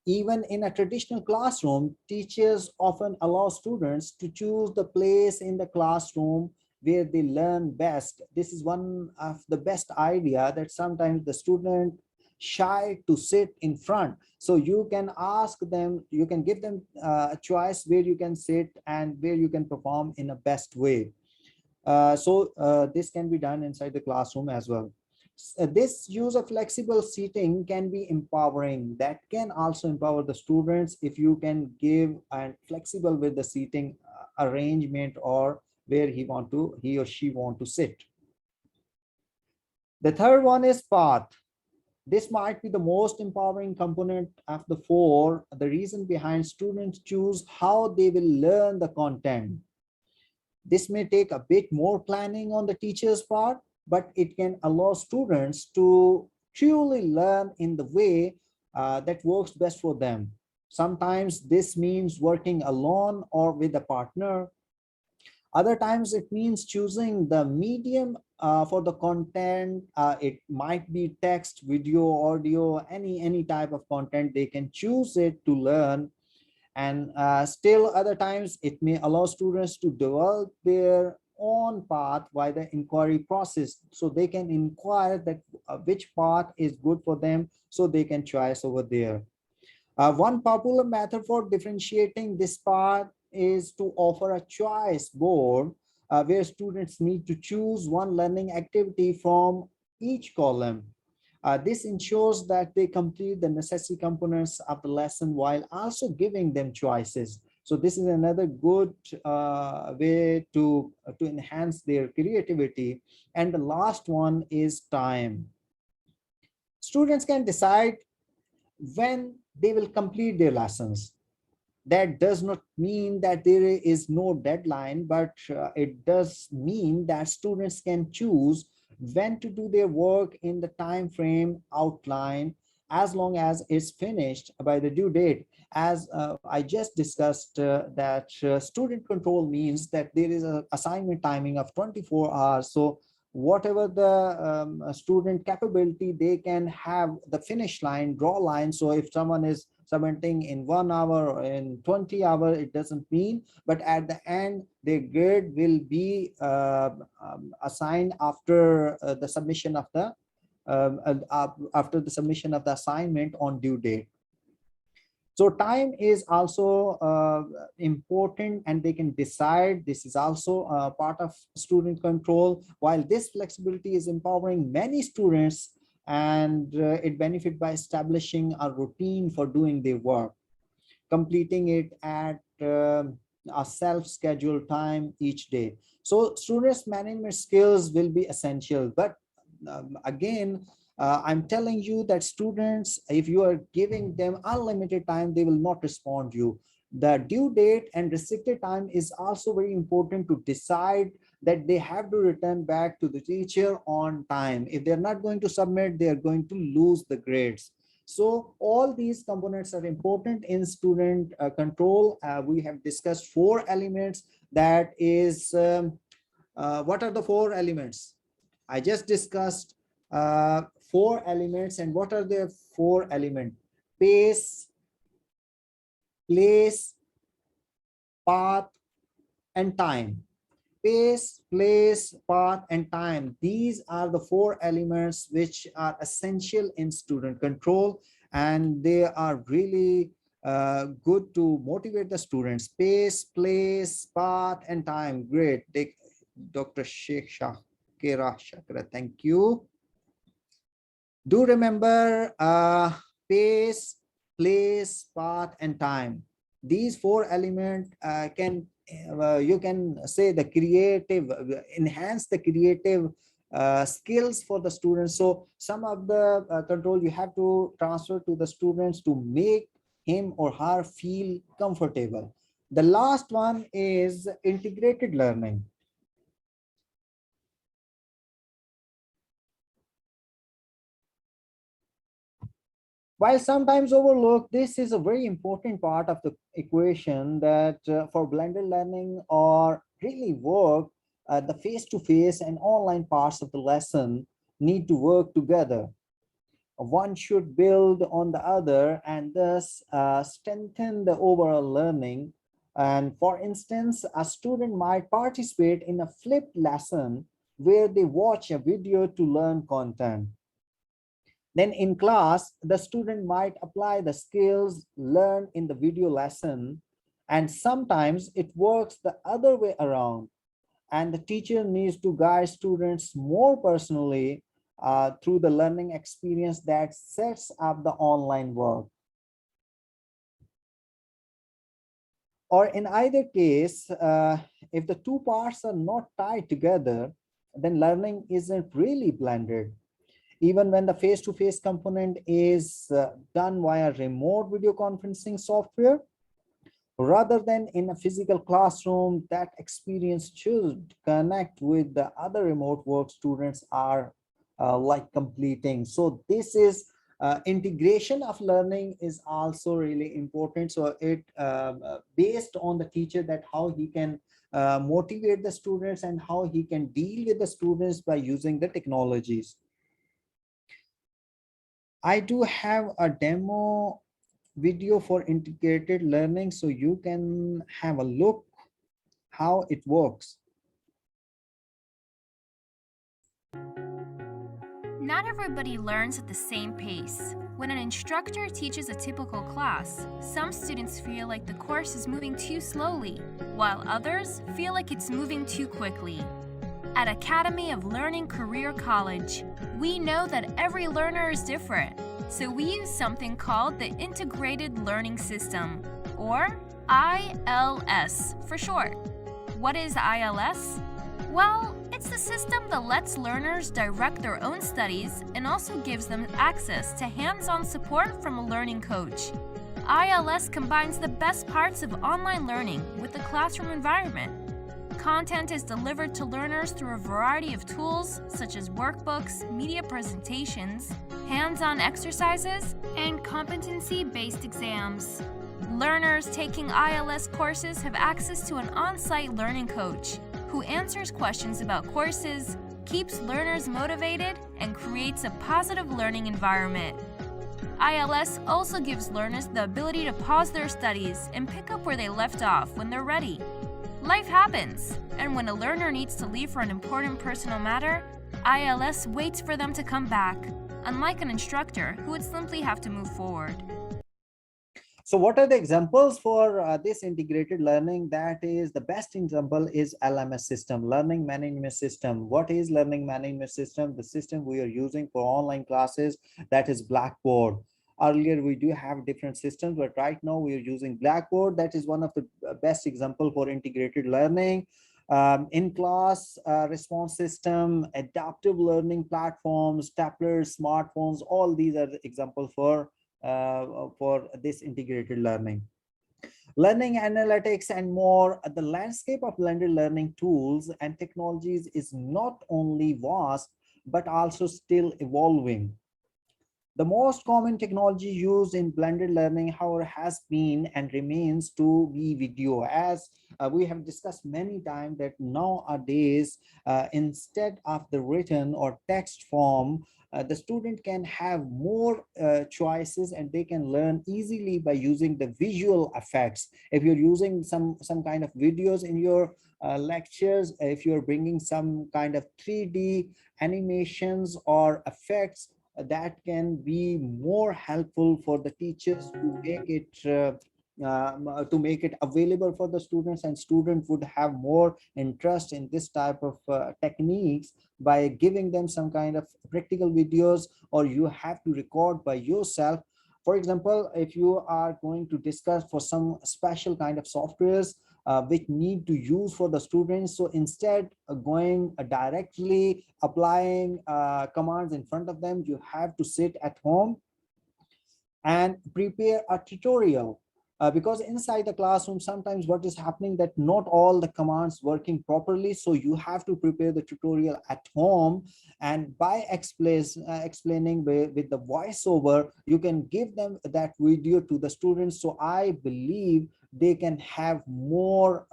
Even in a traditional classroom, teachers often allow students to choose the place in the classroom where they learn best. This is one of the best idea, that sometimes the student shy to sit in front. So you can ask them, you can give them a choice where you can sit and where you can perform in a best way. This can be done inside the classroom as well. This use of flexible seating can be empowering. That can also empower the students if you can give and flexible with the seating arrangement, or where he or she want to sit. The third one is path. This might be the most empowering component of the four. The reason behind students choose how they will learn the content. This may take a bit more planning on the teacher's part, but it can allow students to truly learn in the way that works best for them. Sometimes this means working alone or with a partner. Other times it means choosing the medium for the content. It might be text, video, audio, any type of content. They can choose it to learn. And still other times it may allow students to develop their own path by the inquiry process. So they can inquire that which path is good for them, so they can choose over there. One popular method for differentiating this path is to offer a choice board where students need to choose one learning activity from each column. This ensures that they complete the necessary components of the lesson while also giving them choices. So this is another good way to enhance their creativity. And the last one is time. Students can decide when they will complete their lessons. That does not mean that there is no deadline, but it does mean that students can choose when to do their work in the time frame outlined, as long as it's finished by the due date. As I just discussed, that student control means that there is an assignment timing of 24 hours. So whatever the student capability, they can have the finish line, draw line. So if someone is submitting in 1 hour or in 20 hours, it doesn't mean, but at the end their grade will be assigned after the submission of the assignment on due date. So time is also important, and they can decide. This is also part of student control. While this flexibility is empowering many students, and it benefit by establishing a routine for doing their work, completing it at a self-scheduled time each day. So students management skills will be essential. But again, I'm telling you that students, if you are giving them unlimited time, they will not respond to you. The due date and restricted time is also very important to decide that they have to return back to the teacher on time. If they're not going to submit, they're going to lose the grades. So all these components are important in student control. We have discussed four elements. That is, what are the four elements? I just discussed four elements. And what are the four elements? Pace, place, path, and time. Pace, place, path, and time. These are the four elements which are essential in student control, and they are really good to motivate the students. Pace, place, path, and time. Great. Dr. Sheikh Shakira, thank you. Do remember pace, place, path, and time. These four elements you can say the creative, enhance the creative skills for the students. So some of the control you have to transfer to the students to make him or her feel comfortable. The last one is integrated learning. While sometimes overlooked, this is a very important part of the equation that for blended learning or really work, the face-to-face and online parts of the lesson need to work together. One should build on the other and thus strengthen the overall learning. And for instance, a student might participate in a flipped lesson where they watch a video to learn content. Then in class, the student might apply the skills learned in the video lesson, and sometimes it works the other way around, and the teacher needs to guide students more personally through the learning experience that sets up the online work. Or in either case, if the two parts are not tied together, then learning isn't really blended. Even when the face-to-face component is done via remote video conferencing software, rather than in a physical classroom, that experience should connect with the other remote work students are like completing. So this is integration of learning is also really important. So it based on the teacher that how he can motivate the students and how he can deal with the students by using the technologies. I do have a demo video for integrated learning, so you can have a look how it works. Not everybody learns at the same pace. When an instructor teaches a typical class, some students feel like the course is moving too slowly, while others feel like it's moving too quickly. At Academy of Learning Career College, we know that every learner is different, so we use something called the Integrated Learning System, or ILS for short. What is ILS? Well, it's the system that lets learners direct their own studies and also gives them access to hands-on support from a learning coach. ILS combines the best parts of online learning with the classroom environment. Content is delivered to learners through a variety of tools such as workbooks, media presentations, hands-on exercises, and competency-based exams. Learners taking ILS courses have access to an on-site learning coach who answers questions about courses, keeps learners motivated, and creates a positive learning environment. ILS also gives learners the ability to pause their studies and pick up where they left off when they're ready. Life happens, and when a learner needs to leave for an important personal matter, ILS waits for them to come back, unlike an instructor who would simply have to move forward. So what are the examples for this integrated learning? That is, the best example is LMS system, learning management system. What is learning management system? The system we are using for online classes, that is Blackboard. Earlier, we do have different systems, but right now we are using Blackboard. That is one of the best example for integrated learning. In-class response system, adaptive learning platforms, tablets, smartphones, all these are the examples for this integrated learning. Learning analytics and more, the landscape of blended learning tools and technologies is not only vast, but also still evolving. The most common technology used in blended learning, however, has been and remains to be video. As we have discussed many times that nowadays, instead of the written or text form, the student can have more choices and they can learn easily by using the visual effects. If you're using some kind of videos in your lectures, if you're bringing some kind of 3D animations or effects, that can be more helpful for the teachers to make it available for the students, and students would have more interest in this type of techniques by giving them some kind of practical videos, or you have to record by yourself. For example, if you are going to discuss for some special kind of softwares which need to use for the students, so instead going directly applying commands in front of them, you have to sit at home and prepare a tutorial. Because inside the classroom, sometimes what is happening that not all the commands working properly, so you have to prepare the tutorial at home, and by explaining with the voiceover, you can give them that video to the students. So I believe they can have more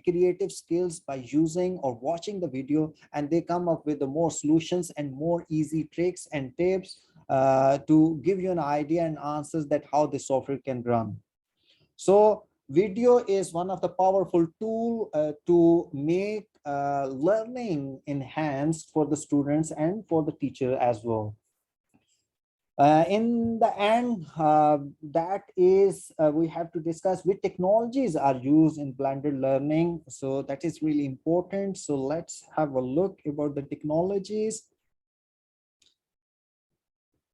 creative skills by using or watching the video, and they come up with the more solutions and more easy tricks and tips to give you an idea and answers that how the software can run. So video is one of the powerful tool to make learning enhanced for the students and for the teacher as well. In the end, that is, we have to discuss which technologies are used in blended learning. So that is really important. So let's have a look about the technologies.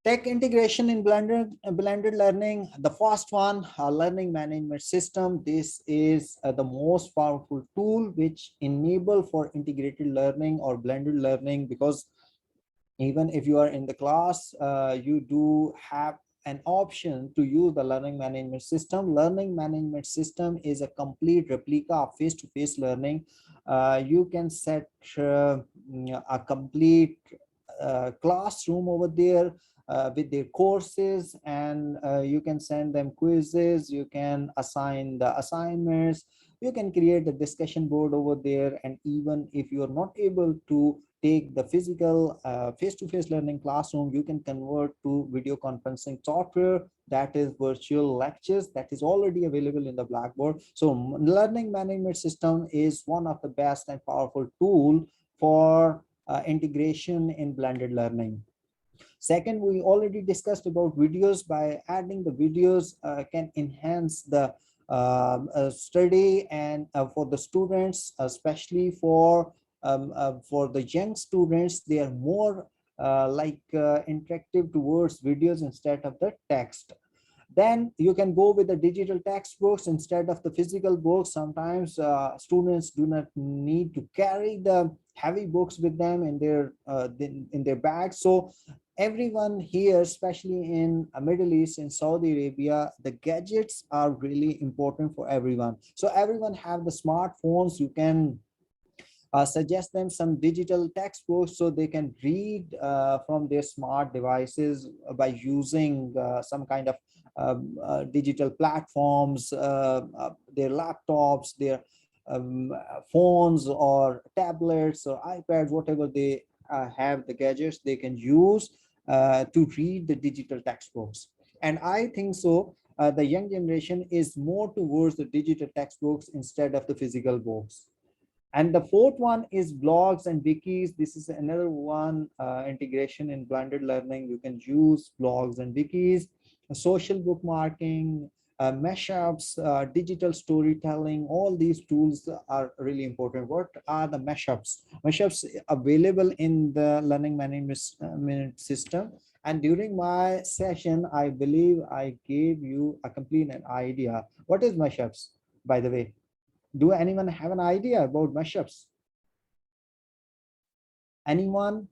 Tech integration in blended learning. The first one, learning management system. This is the most powerful tool which enable for integrated learning or blended learning, because even if you are in the class, you do have an option to use the learning management system. Learning management system is a complete replica of face-to-face learning. You can set a complete classroom over there with their courses, and you can send them quizzes, you can assign the assignments, you can create the discussion board over there. And even if you are not able to take the physical face-to-face learning classroom, you can convert to video conferencing software, that is virtual lectures, that is already available in the Blackboard. So learning management system is one of the best and powerful tool for integration in blended learning. Second, we already discussed about videos. By adding the videos can enhance the study, and for the students, especially for the young students, they are more interactive towards videos instead of the text. Then you can go with the digital textbooks instead of the physical books. Sometimes students do not need to carry the heavy books with them in their bags. So everyone here, especially in Middle East, in Saudi Arabia, the gadgets are really important for everyone. So everyone have the smartphones. You can suggest them some digital textbooks so they can read from their smart devices by using some kind of digital platforms, their laptops, their phones or tablets or iPads, whatever they have the gadgets they can use to read the digital textbooks. And I think so the young generation is more towards the digital textbooks instead of the physical books. And the fourth one is blogs and wikis. This is another one integration in blended learning. You can use blogs and wikis, social bookmarking, mashups, digital storytelling. All these tools are really important. What are the mashups? Mashups available in the learning management system. And during my session, I believe I gave you a complete idea. What is mashups, by the way? Do anyone have an idea about mashups? Anyone?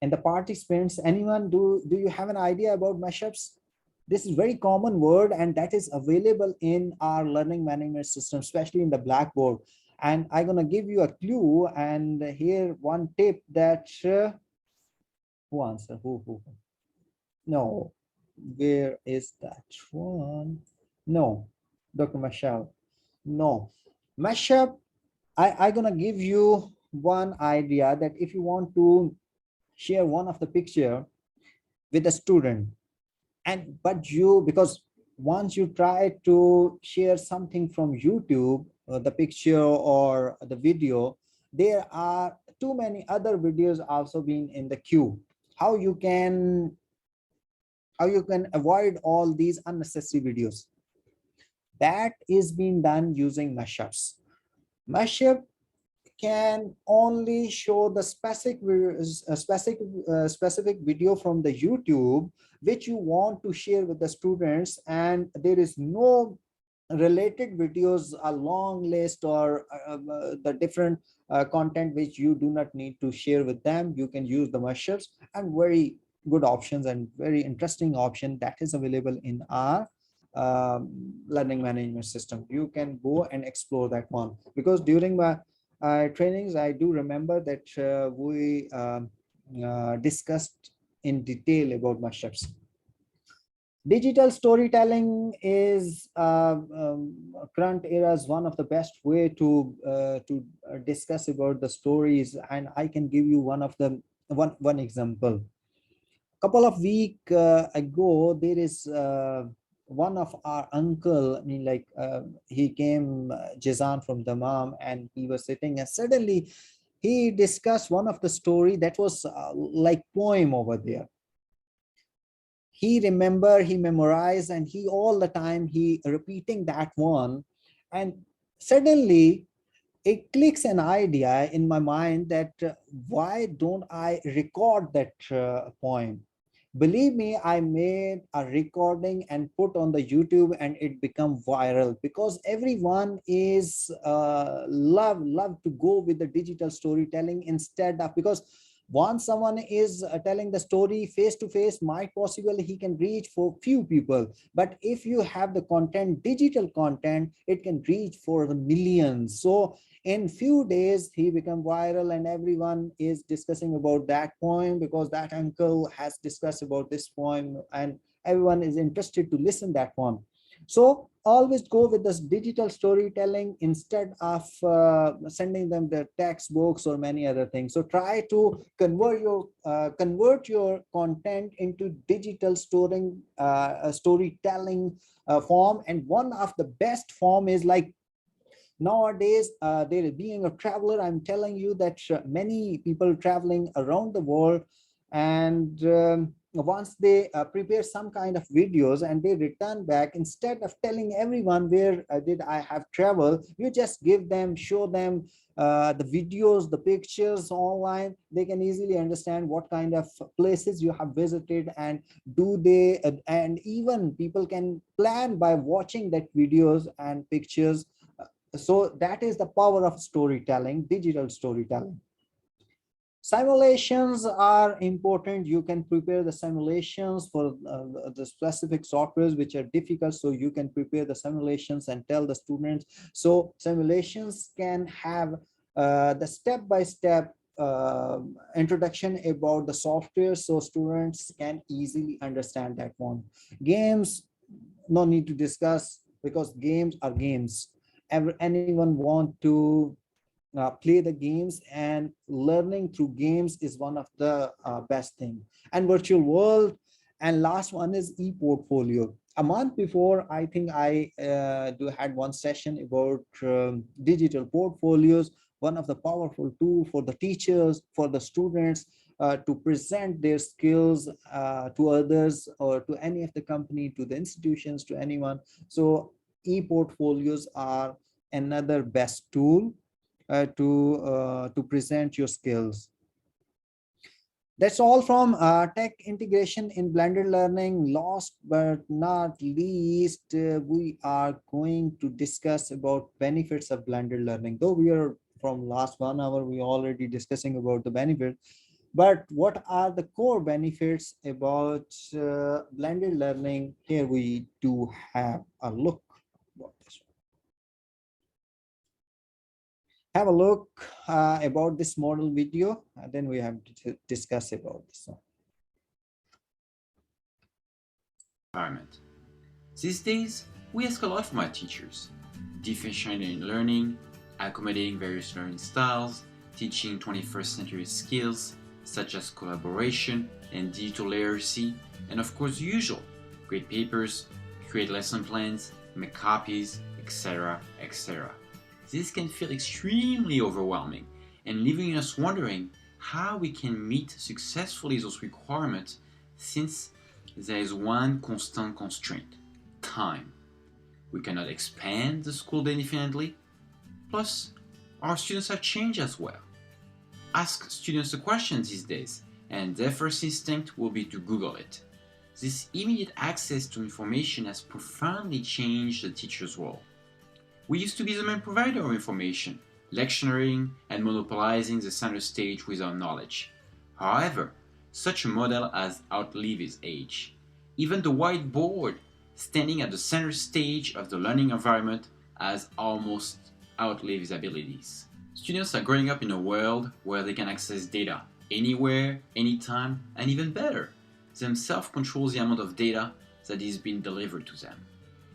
And the participants, anyone, do you have an idea about mashups? This is very common word, and that is available in our learning management system, especially in the Blackboard. And I'm going to give you a clue, and here one tip that who answer who no, where is that one? No, Dr. Mashal. No, mashup. I'm gonna give you one idea that if you want to share one of the picture with a student, and but you, because once you try to share something from YouTube, the picture or the video, there are too many other videos also being in the queue. How you can avoid all these unnecessary videos? That is being done using mashups. Mashup can only show the specific video from the YouTube which you want to share with the students, and there is no related videos, a long list, or the different content which you do not need to share with them. You can use the mashups, and very good options and very interesting option that is available in our learning management system. You can go and explore that one, because during my trainings I do remember that we discussed in detail about mashups. Digital storytelling is current era is one of the best way to discuss about the stories, and I can give you one of the one example. Couple of week ago, there is one of our uncle. I mean, like he came Jazan from the mom, and he was sitting, and suddenly he discussed one of the story that was like poem over there. He remember, he memorized, and he all the time he repeating that one, and suddenly it clicks an idea in my mind that why don't I record that poem? Believe me, I made a recording and put on the YouTube, and it become viral because everyone is love to go with the digital storytelling instead of, because once someone is telling the story face to face, might possibly he can reach for few people, but if you have the content, digital content, it can reach for the millions. So in few days he become viral, and everyone is discussing about that poem because that uncle has discussed about this poem, and everyone is interested to listen that one. So always go with this digital storytelling instead of sending them the textbooks or many other things. So try to convert your content into digital storytelling form. And one of the best form is like nowadays, there being a traveler, I'm telling you that many people traveling around the world, and once they prepare some kind of videos and they return back, instead of telling everyone where did I have traveled, you just give them, show them the videos, the pictures online. They can easily understand what kind of places you have visited, and do they and even people can plan by watching that videos and pictures. So that is the power of storytelling, digital storytelling. Simulations are important. You can prepare the simulations for the specific softwares which are difficult. So you can prepare the simulations and tell the students. So simulations can have the step-by-step introduction about the software, so students can easily understand that one. Games, no need to discuss, because games are games. Anyone want to play the games, and learning through games is one of the best thing. And virtual world, and last one is e-portfolio. A month before, I think I do had one session about digital portfolios, one of the powerful tool for the teachers, for the students, to present their skills to others, or to any of the company, to the institutions, to anyone. So e-portfolios are another best tool to present your skills. That's all from tech integration in blended learning. Last but not least, we are going to discuss about benefits of blended learning. Though we are from last 1 hour, we already discussing about the benefit. But what are the core benefits about blended learning? Here we do have a look about this. Have a look about this model video, and then we have to discuss about this one. Environment. These days, we ask a lot from our teachers. Differentiating learning, accommodating various learning styles, teaching 21st century skills such as collaboration and digital literacy, and of course the usual, grade papers, create lesson plans, make copies, etc., etc. This can feel extremely overwhelming and leaving us wondering how we can meet successfully those requirements since there is one constant constraint: time. We cannot expand the school day infinitely. Plus, our students have changed as well. Ask students a question these days, and their first instinct will be to Google it. This immediate access to information has profoundly changed the teacher's role. We used to be the main provider of information, lecturing and monopolizing the center stage with our knowledge. However, such a model has outlived its age. Even the whiteboard, standing at the center stage of the learning environment, has almost outlived its abilities. Students are growing up in a world where they can access data anywhere, anytime, and even better, themselves control the amount of data that is being delivered to them.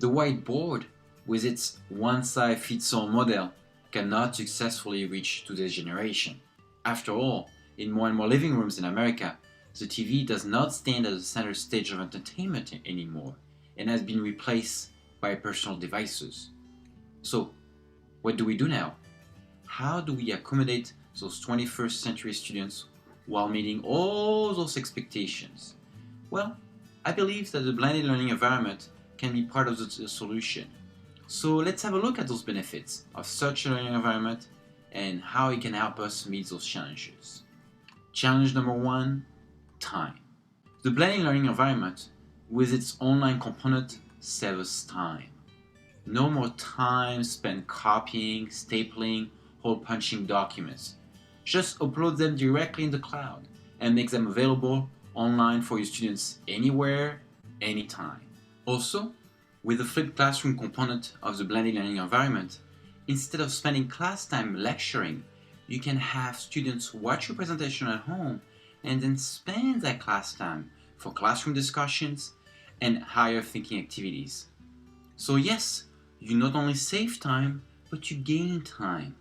The whiteboard, with its one-size-fits-all model, cannot successfully reach today's generation. After all, in more and more living rooms in America, the TV does not stand at the center stage of entertainment anymore and has been replaced by personal devices. So, what do we do now? How do we accommodate those 21st century students while meeting all those expectations? Well, I believe that the blended learning environment can be part of the solution. So let's have a look at those benefits of such a learning environment and how it can help us meet those challenges. Challenge number 1, time. The blended learning environment, with its online component, saves time. No more time spent copying, stapling, hole punching documents. Just upload them directly in the cloud and make them available online for your students anywhere, anytime. Also, with the flipped classroom component of the blended learning environment, instead of spending class time lecturing, you can have students watch your presentation at home and then spend that class time for classroom discussions and higher thinking activities. So yes, you not only save time, but you gain time.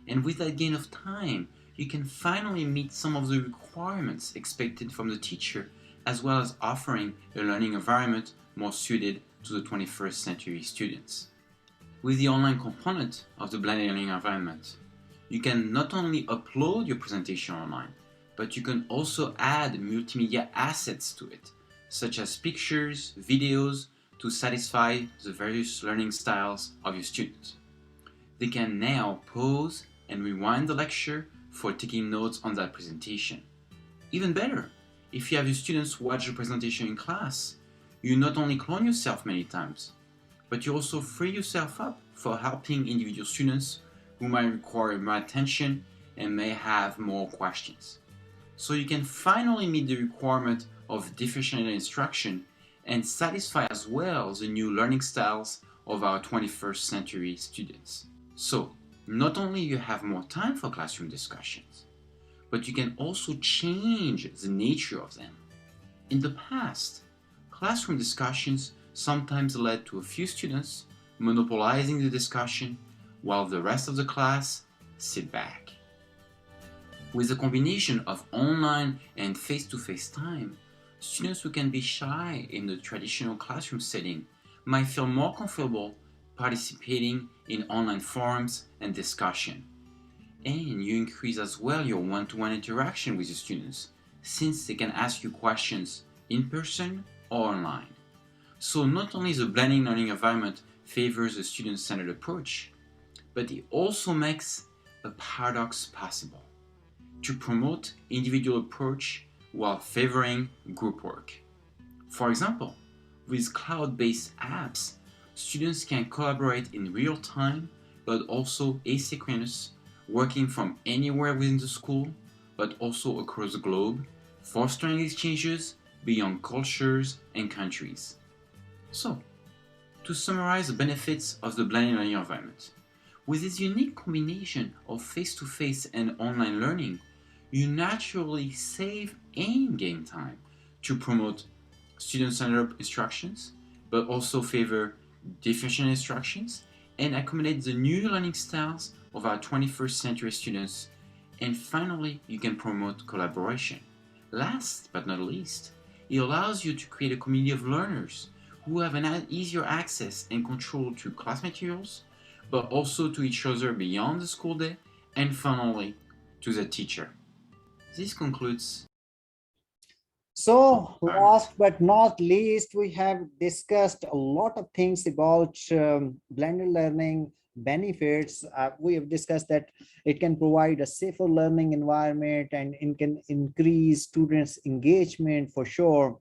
And with that gain of time, you can finally meet some of the requirements expected from the teacher, as well as offering a learning environment more suited to the 21st century students. With the online component of the blended learning environment, you can not only upload your presentation online, but you can also add multimedia assets to it, such as pictures, videos, to satisfy the various learning styles of your students. They can now pause and rewind the lecture for taking notes on that presentation. Even better, if you have your students watch the presentation in class, you not only clone yourself many times, but you also free yourself up for helping individual students who might require more attention and may have more questions. So you can finally meet the requirement of differentiated instruction and satisfy as well the new learning styles of our 21st century students. So, not only you have more time for classroom discussions, but you can also change the nature of them. In the past, classroom discussions sometimes led to a few students monopolizing the discussion while the rest of the class sit back. With a combination of online and face-to-face time, students who can be shy in the traditional classroom setting might feel more comfortable participating in online forums and discussion. And you increase as well your one-to-one interaction with your students, since they can ask you questions in person or online. So not only the blended learning environment favors a student-centered approach, but it also makes a paradox possible: to promote individual approach while favoring group work. For example, with cloud-based apps, students can collaborate in real time, but also asynchronous, working from anywhere within the school, but also across the globe, fostering exchanges beyond cultures and countries. So, to summarize the benefits of the blended learning environment, with its unique combination of face-to-face and online learning, you naturally save and gain time to promote student-centered instructions, but also favor differential instructions and accommodate the new learning styles of our 21st century students. And finally, you can promote collaboration. Last but not least, it allows you to create a community of learners who have an easier access and control to class materials, but also to each other beyond the school day, and finally, to the teacher. This concludes So environment. last but not least, we have discussed a lot of things about blended learning benefits. We have discussed that it can provide a safer learning environment and it can increase students' engagement for sure.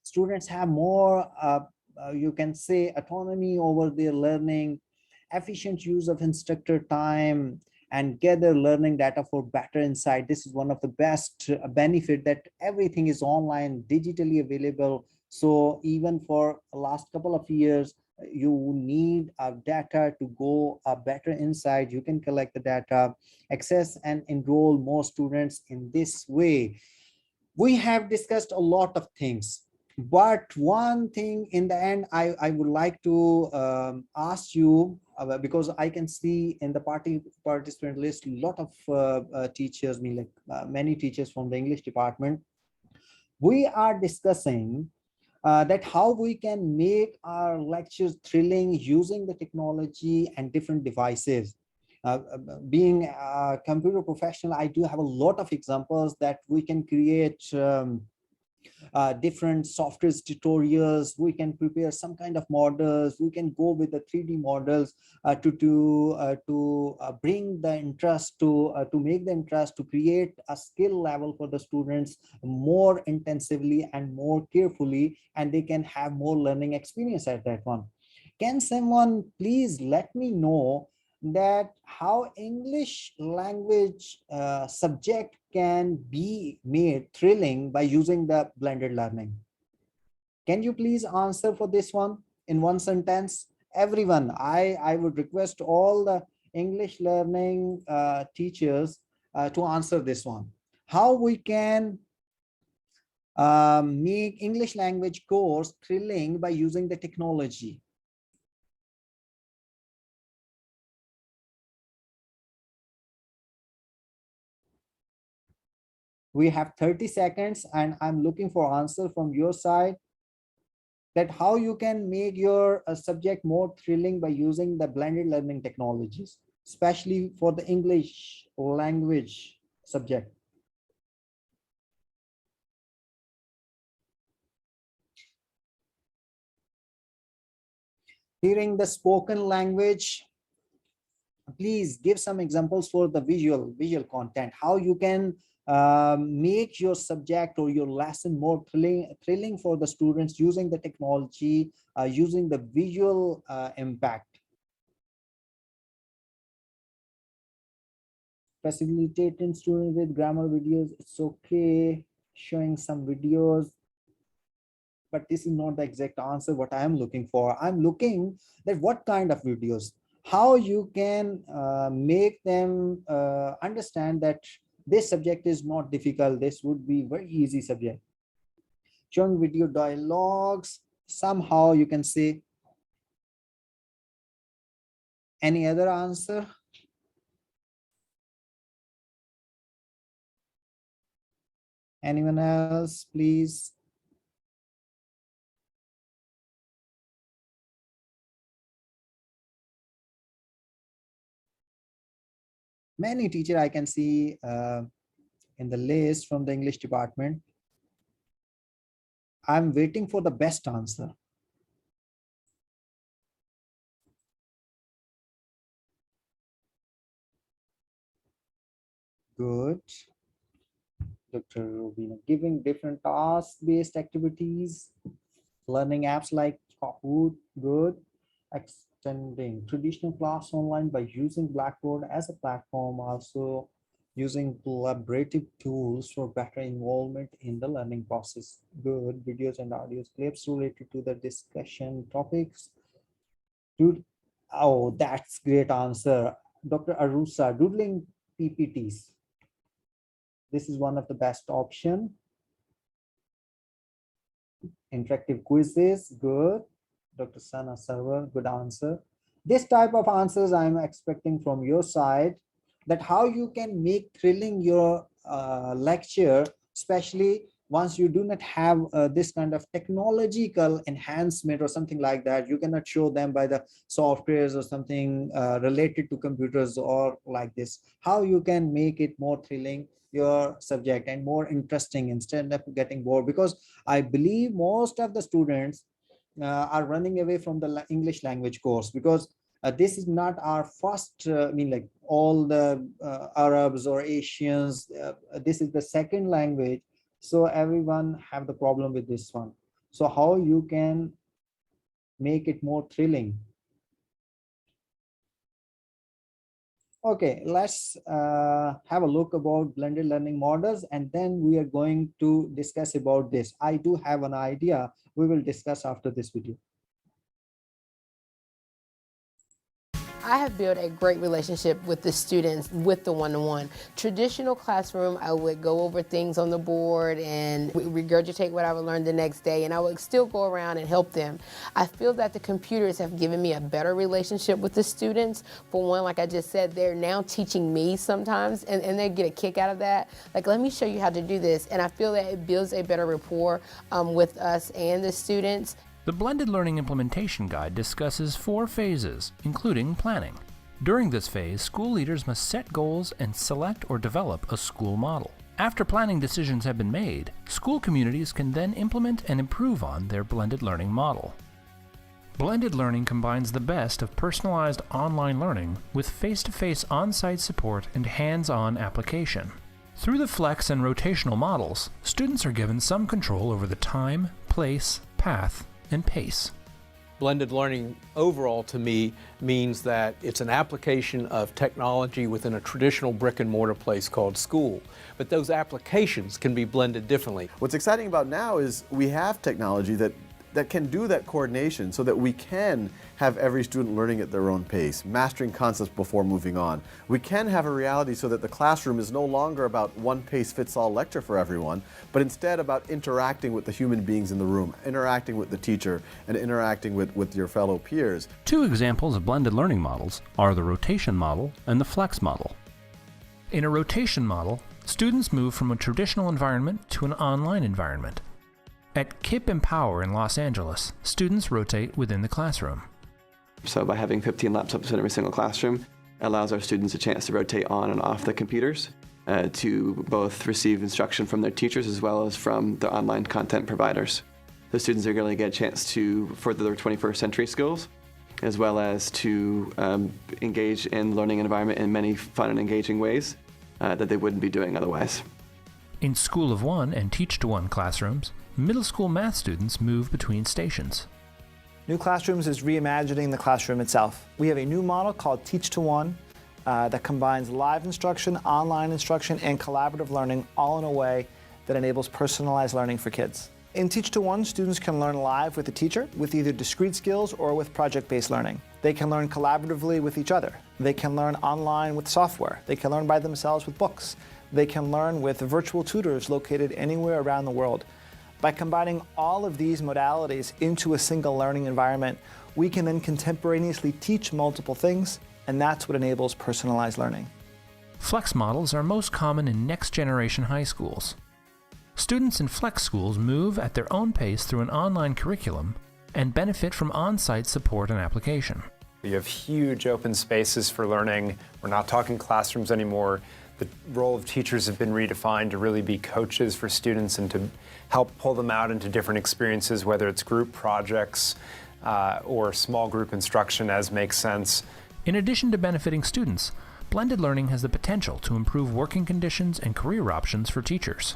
Students have more, you can say, autonomy over their learning, efficient use of instructor time, and gather learning data for better insight. This is one of the best benefit, that everything is online, digitally available. So even for the last couple of years, you need data to go a better insight. You can collect the data, access and enroll more students in this way. We have discussed a lot of things, but one thing in the end I would like to ask you, because I can see in the participant list a lot of teachers, mean like many teachers from the English department. We are discussing that how we can make our lectures thrilling using the technology and different devices. Being a computer professional, I do have a lot of examples that we can create different software tutorials. We can prepare some kind of models. We can go with the 3D models to bring the interest, to make the interest, to create a skill level for the students more intensively and more carefully, and they can have more learning experience at that one. Can someone please let me know that how English language subject can be made thrilling by using the blended learning? Can you please answer for this one in one sentence? Everyone, I would request all the English learning teachers to answer this one. How we can make English language course thrilling by using the technology? We have 30 seconds and I'm looking for answer from your side, that how you can make your subject more thrilling by using the blended learning technologies, especially for the English language subject. Hearing the spoken language, please give some examples for the visual content, how you can make your subject or your lesson more thrilling for the students using the technology, using the visual impact. Facilitating students with grammar videos, it's okay. Showing some videos, but this is not the exact answer what I am looking for. I'm looking that what kind of videos, how you can make them understand that this subject is not difficult, this would be very easy subject. Showing video dialogues, somehow you can say. Any other answer? Anyone else, please? Many teacher I can see in the list from the English department. I'm waiting for the best answer. Good. Dr. Rubina, giving different task-based activities, learning apps like Kahoot, good. Extending traditional class online by using Blackboard as a platform, also Using collaborative tools for better involvement in the learning process. Good. Videos and audio clips related to the discussion topics. Dude, oh, that's great answer. Dr. Arusa, doodling PPTs. This is one of the best option. Interactive quizzes, good. Dr. Sana Server, good answer. This type of answers I'm expecting from your side, that how you can make thrilling your lecture, especially once you do not have this kind of technological enhancement or something like that. You cannot show them by the softwares or something related to computers or like this. How you can make it more thrilling your subject and more interesting instead of getting bored, because I believe most of the students are running away from the English language course, because this is not our first, I mean, like all the Arabs or Asians, this is the second language. So everyone have the problem with this one. So how you can make it more thrilling? Okay, let's have a look about blended learning models, and then we are going to discuss about this. I do have an idea. We will discuss after this video. I have built a great relationship with the students with the one-to-one. Traditional classroom, I would go over things on the board and regurgitate what I would learn the next day, and I would still go around and help them. I feel that the computers have given me a better relationship with the students. For one, like I just said, they're now teaching me sometimes, and they get a kick out of that. Like, let me show you how to do this, and I feel that it builds a better rapport with us and the students. The Blended Learning Implementation Guide discusses 4 phases, including planning. During this phase, school leaders must set goals and select or develop a school model. After planning decisions have been made, school communities can then implement and improve on their blended learning model. Blended learning combines the best of personalized online learning with face-to-face on-site support and hands-on application. Through the flex and rotational models, students are given some control over the time, place, path, and pace. Blended learning overall to me means that it's an application of technology within a traditional brick and mortar place called school. But those applications can be blended differently. What's exciting about now is we have technology that can do that coordination so that we can have every student learning at their own pace, mastering concepts before moving on. We can have a reality so that the classroom is no longer about one pace fits all lecture for everyone, but instead about interacting with the human beings in the room, interacting with the teacher, and interacting with your fellow peers. 2 examples of blended learning models are the rotation model and the flex model. In a rotation model, students move from a traditional environment to an online environment. At KIPP Empower in Los Angeles, students rotate within the classroom. So by having 15 laptops in every single classroom, it allows our students a chance to rotate on and off the computers to both receive instruction from their teachers as well as from the online content providers. The students are going to get a chance to further their 21st century skills, as well as to engage in the learning environment in many fun and engaging ways that they wouldn't be doing otherwise. In School of One and Teach to One classrooms, middle school math students move between stations. New Classrooms is reimagining the classroom itself. We have a new model called Teach to One that combines live instruction, online instruction, and collaborative learning all in a way that enables personalized learning for kids. In Teach to One, students can learn live with the teacher with either discrete skills or with project-based learning. They can learn collaboratively with each other. They can learn online with software. They can learn by themselves with books. They can learn with virtual tutors located anywhere around the world. By combining all of these modalities into a single learning environment, we can then contemporaneously teach multiple things, and that's what enables personalized learning. Flex models are most common in next-generation high schools. Students in flex schools move at their own pace through an online curriculum and benefit from on-site support and application. You have huge open spaces for learning. We're not talking classrooms anymore. The role of teachers have been redefined to really be coaches for students and to help pull them out into different experiences, whether it's group projects or small group instruction as makes sense. In addition to benefiting students, blended learning has the potential to improve working conditions and career options for teachers.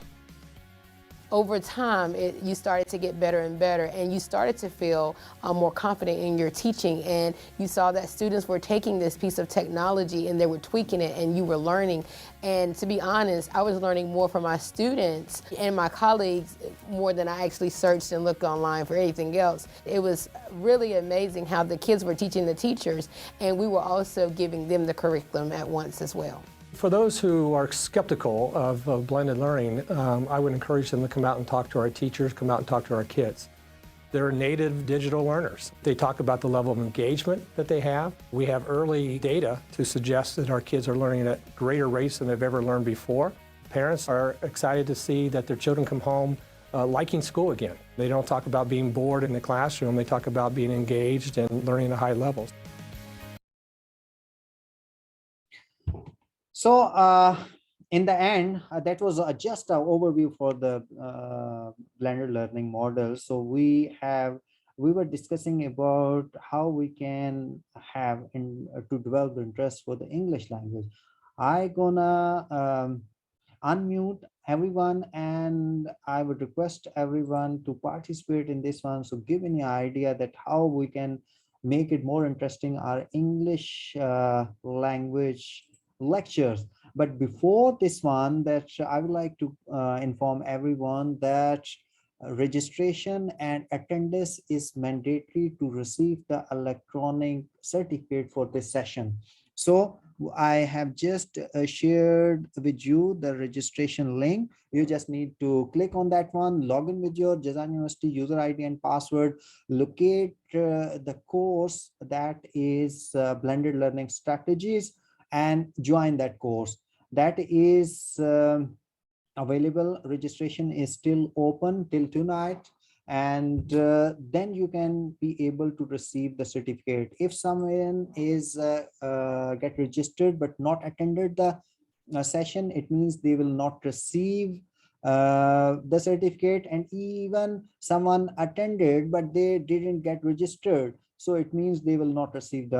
over time, you started to get better and better, and you started to feel more confident in your teaching, and you saw that students were taking this piece of technology and they were tweaking it, and you were learning. And to be honest, I was learning more from my students and my colleagues more than I actually searched and looked online for anything else. It was really amazing how the kids were teaching the teachers, and we were also giving them the curriculum at once as well. For those who are skeptical of blended learning, I would encourage them to come out and talk to our teachers, come out and talk to our kids. They're native digital learners. They talk about the level of engagement that they have. We have early data to suggest that our kids are learning at greater rates than they've ever learned before. Parents are excited to see that their children come home liking school again. They don't talk about being bored in the classroom, they talk about being engaged and learning at high levels. So in the end, that was just an overview for the blended learning model. So we were discussing about how we can have to develop the interest for the English language. I gonna unmute everyone, and I would request everyone to participate in this one. So give any idea that how we can make it more interesting, our English language lectures. But before this one, that I would like to inform everyone that registration and attendance is mandatory to receive the electronic certificate for this session. So I have just shared with you the registration link. You just need to click on that one, log in with your Jazan University user ID and password, locate the course that is blended learning strategies, and join that course. That is available. Registration is still open till tonight, and then you can be able to receive the certificate. If someone is get registered but not attended the session, it means they will not receive the certificate. And even someone attended but they didn't get registered, so it means they will not receive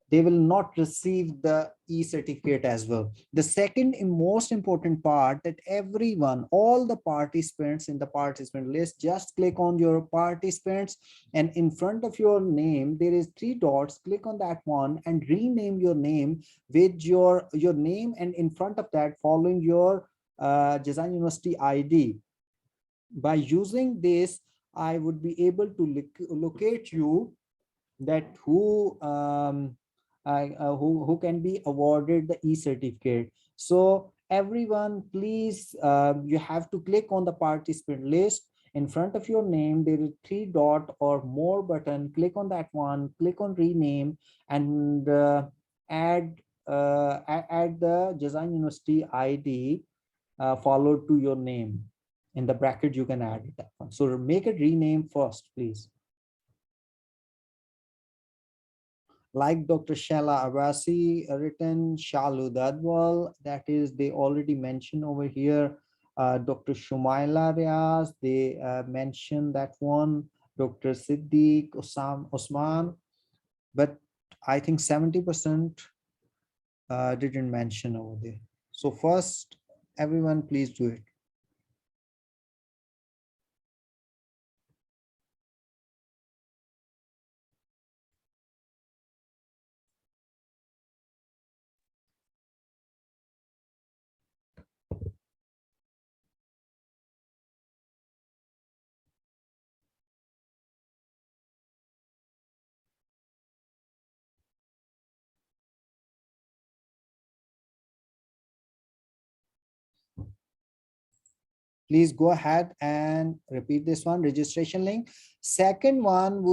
they will not receive the e-certificate as well. The second and most important part, that everyone, all the participants in the participant list, just click on your participants, and in front of your name there is 3 dots. Click on that one and rename your name with your name, and in front of that following your Jazan University ID. By using this, I would be able to locate you, that who can be awarded the e-certificate. So everyone, please, you have to click on the participant list. In front of your name there is 3 dot or more button. Click on that one, click on rename, and add the Jazan University ID followed to your name. In the bracket you can add that one. So make it rename first, please. Like Dr. Shaila Abbasi written, Shalu Dadwal, that is they already mentioned over here. Dr. Shumaila Riaz, they mentioned that one. Dr. Siddiq Osman, but I think 70% didn't mention over there. So first, everyone please do it. Please go ahead and repeat this one, registration link. Second one,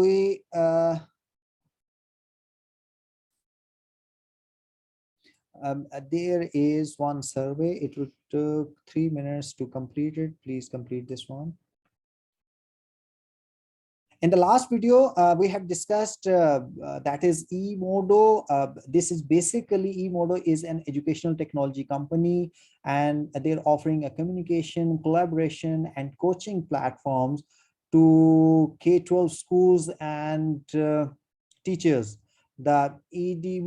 there is one survey. It would take 3 minutes to complete it. Please complete this one. In the last video, we have discussed that is eModo. This is basically eModo is an educational technology company, and they're offering a communication, collaboration, and coaching platforms to K-12 schools and teachers. The ED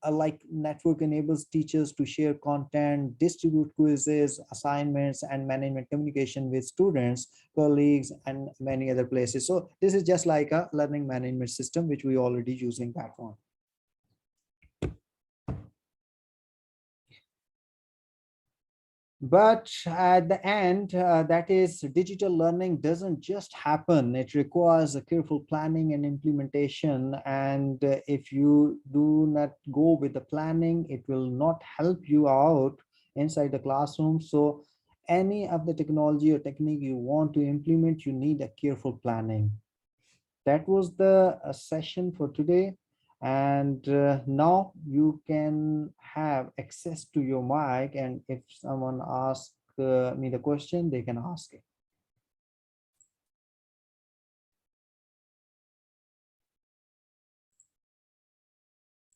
like network enables teachers to share content, distribute quizzes, assignments, and management communication with students, colleagues, and many other places. So this is just like a learning management system, which we already using that one. But at the end, that is, digital learning doesn't just happen. It requires a careful planning and implementation. And if you do not go with the planning, it will not help you out inside the classroom. So any of the technology or technique you want to implement, you need a careful planning. That was the session for today. And now you can have access to your mic, and if someone asks me the question, they can ask it.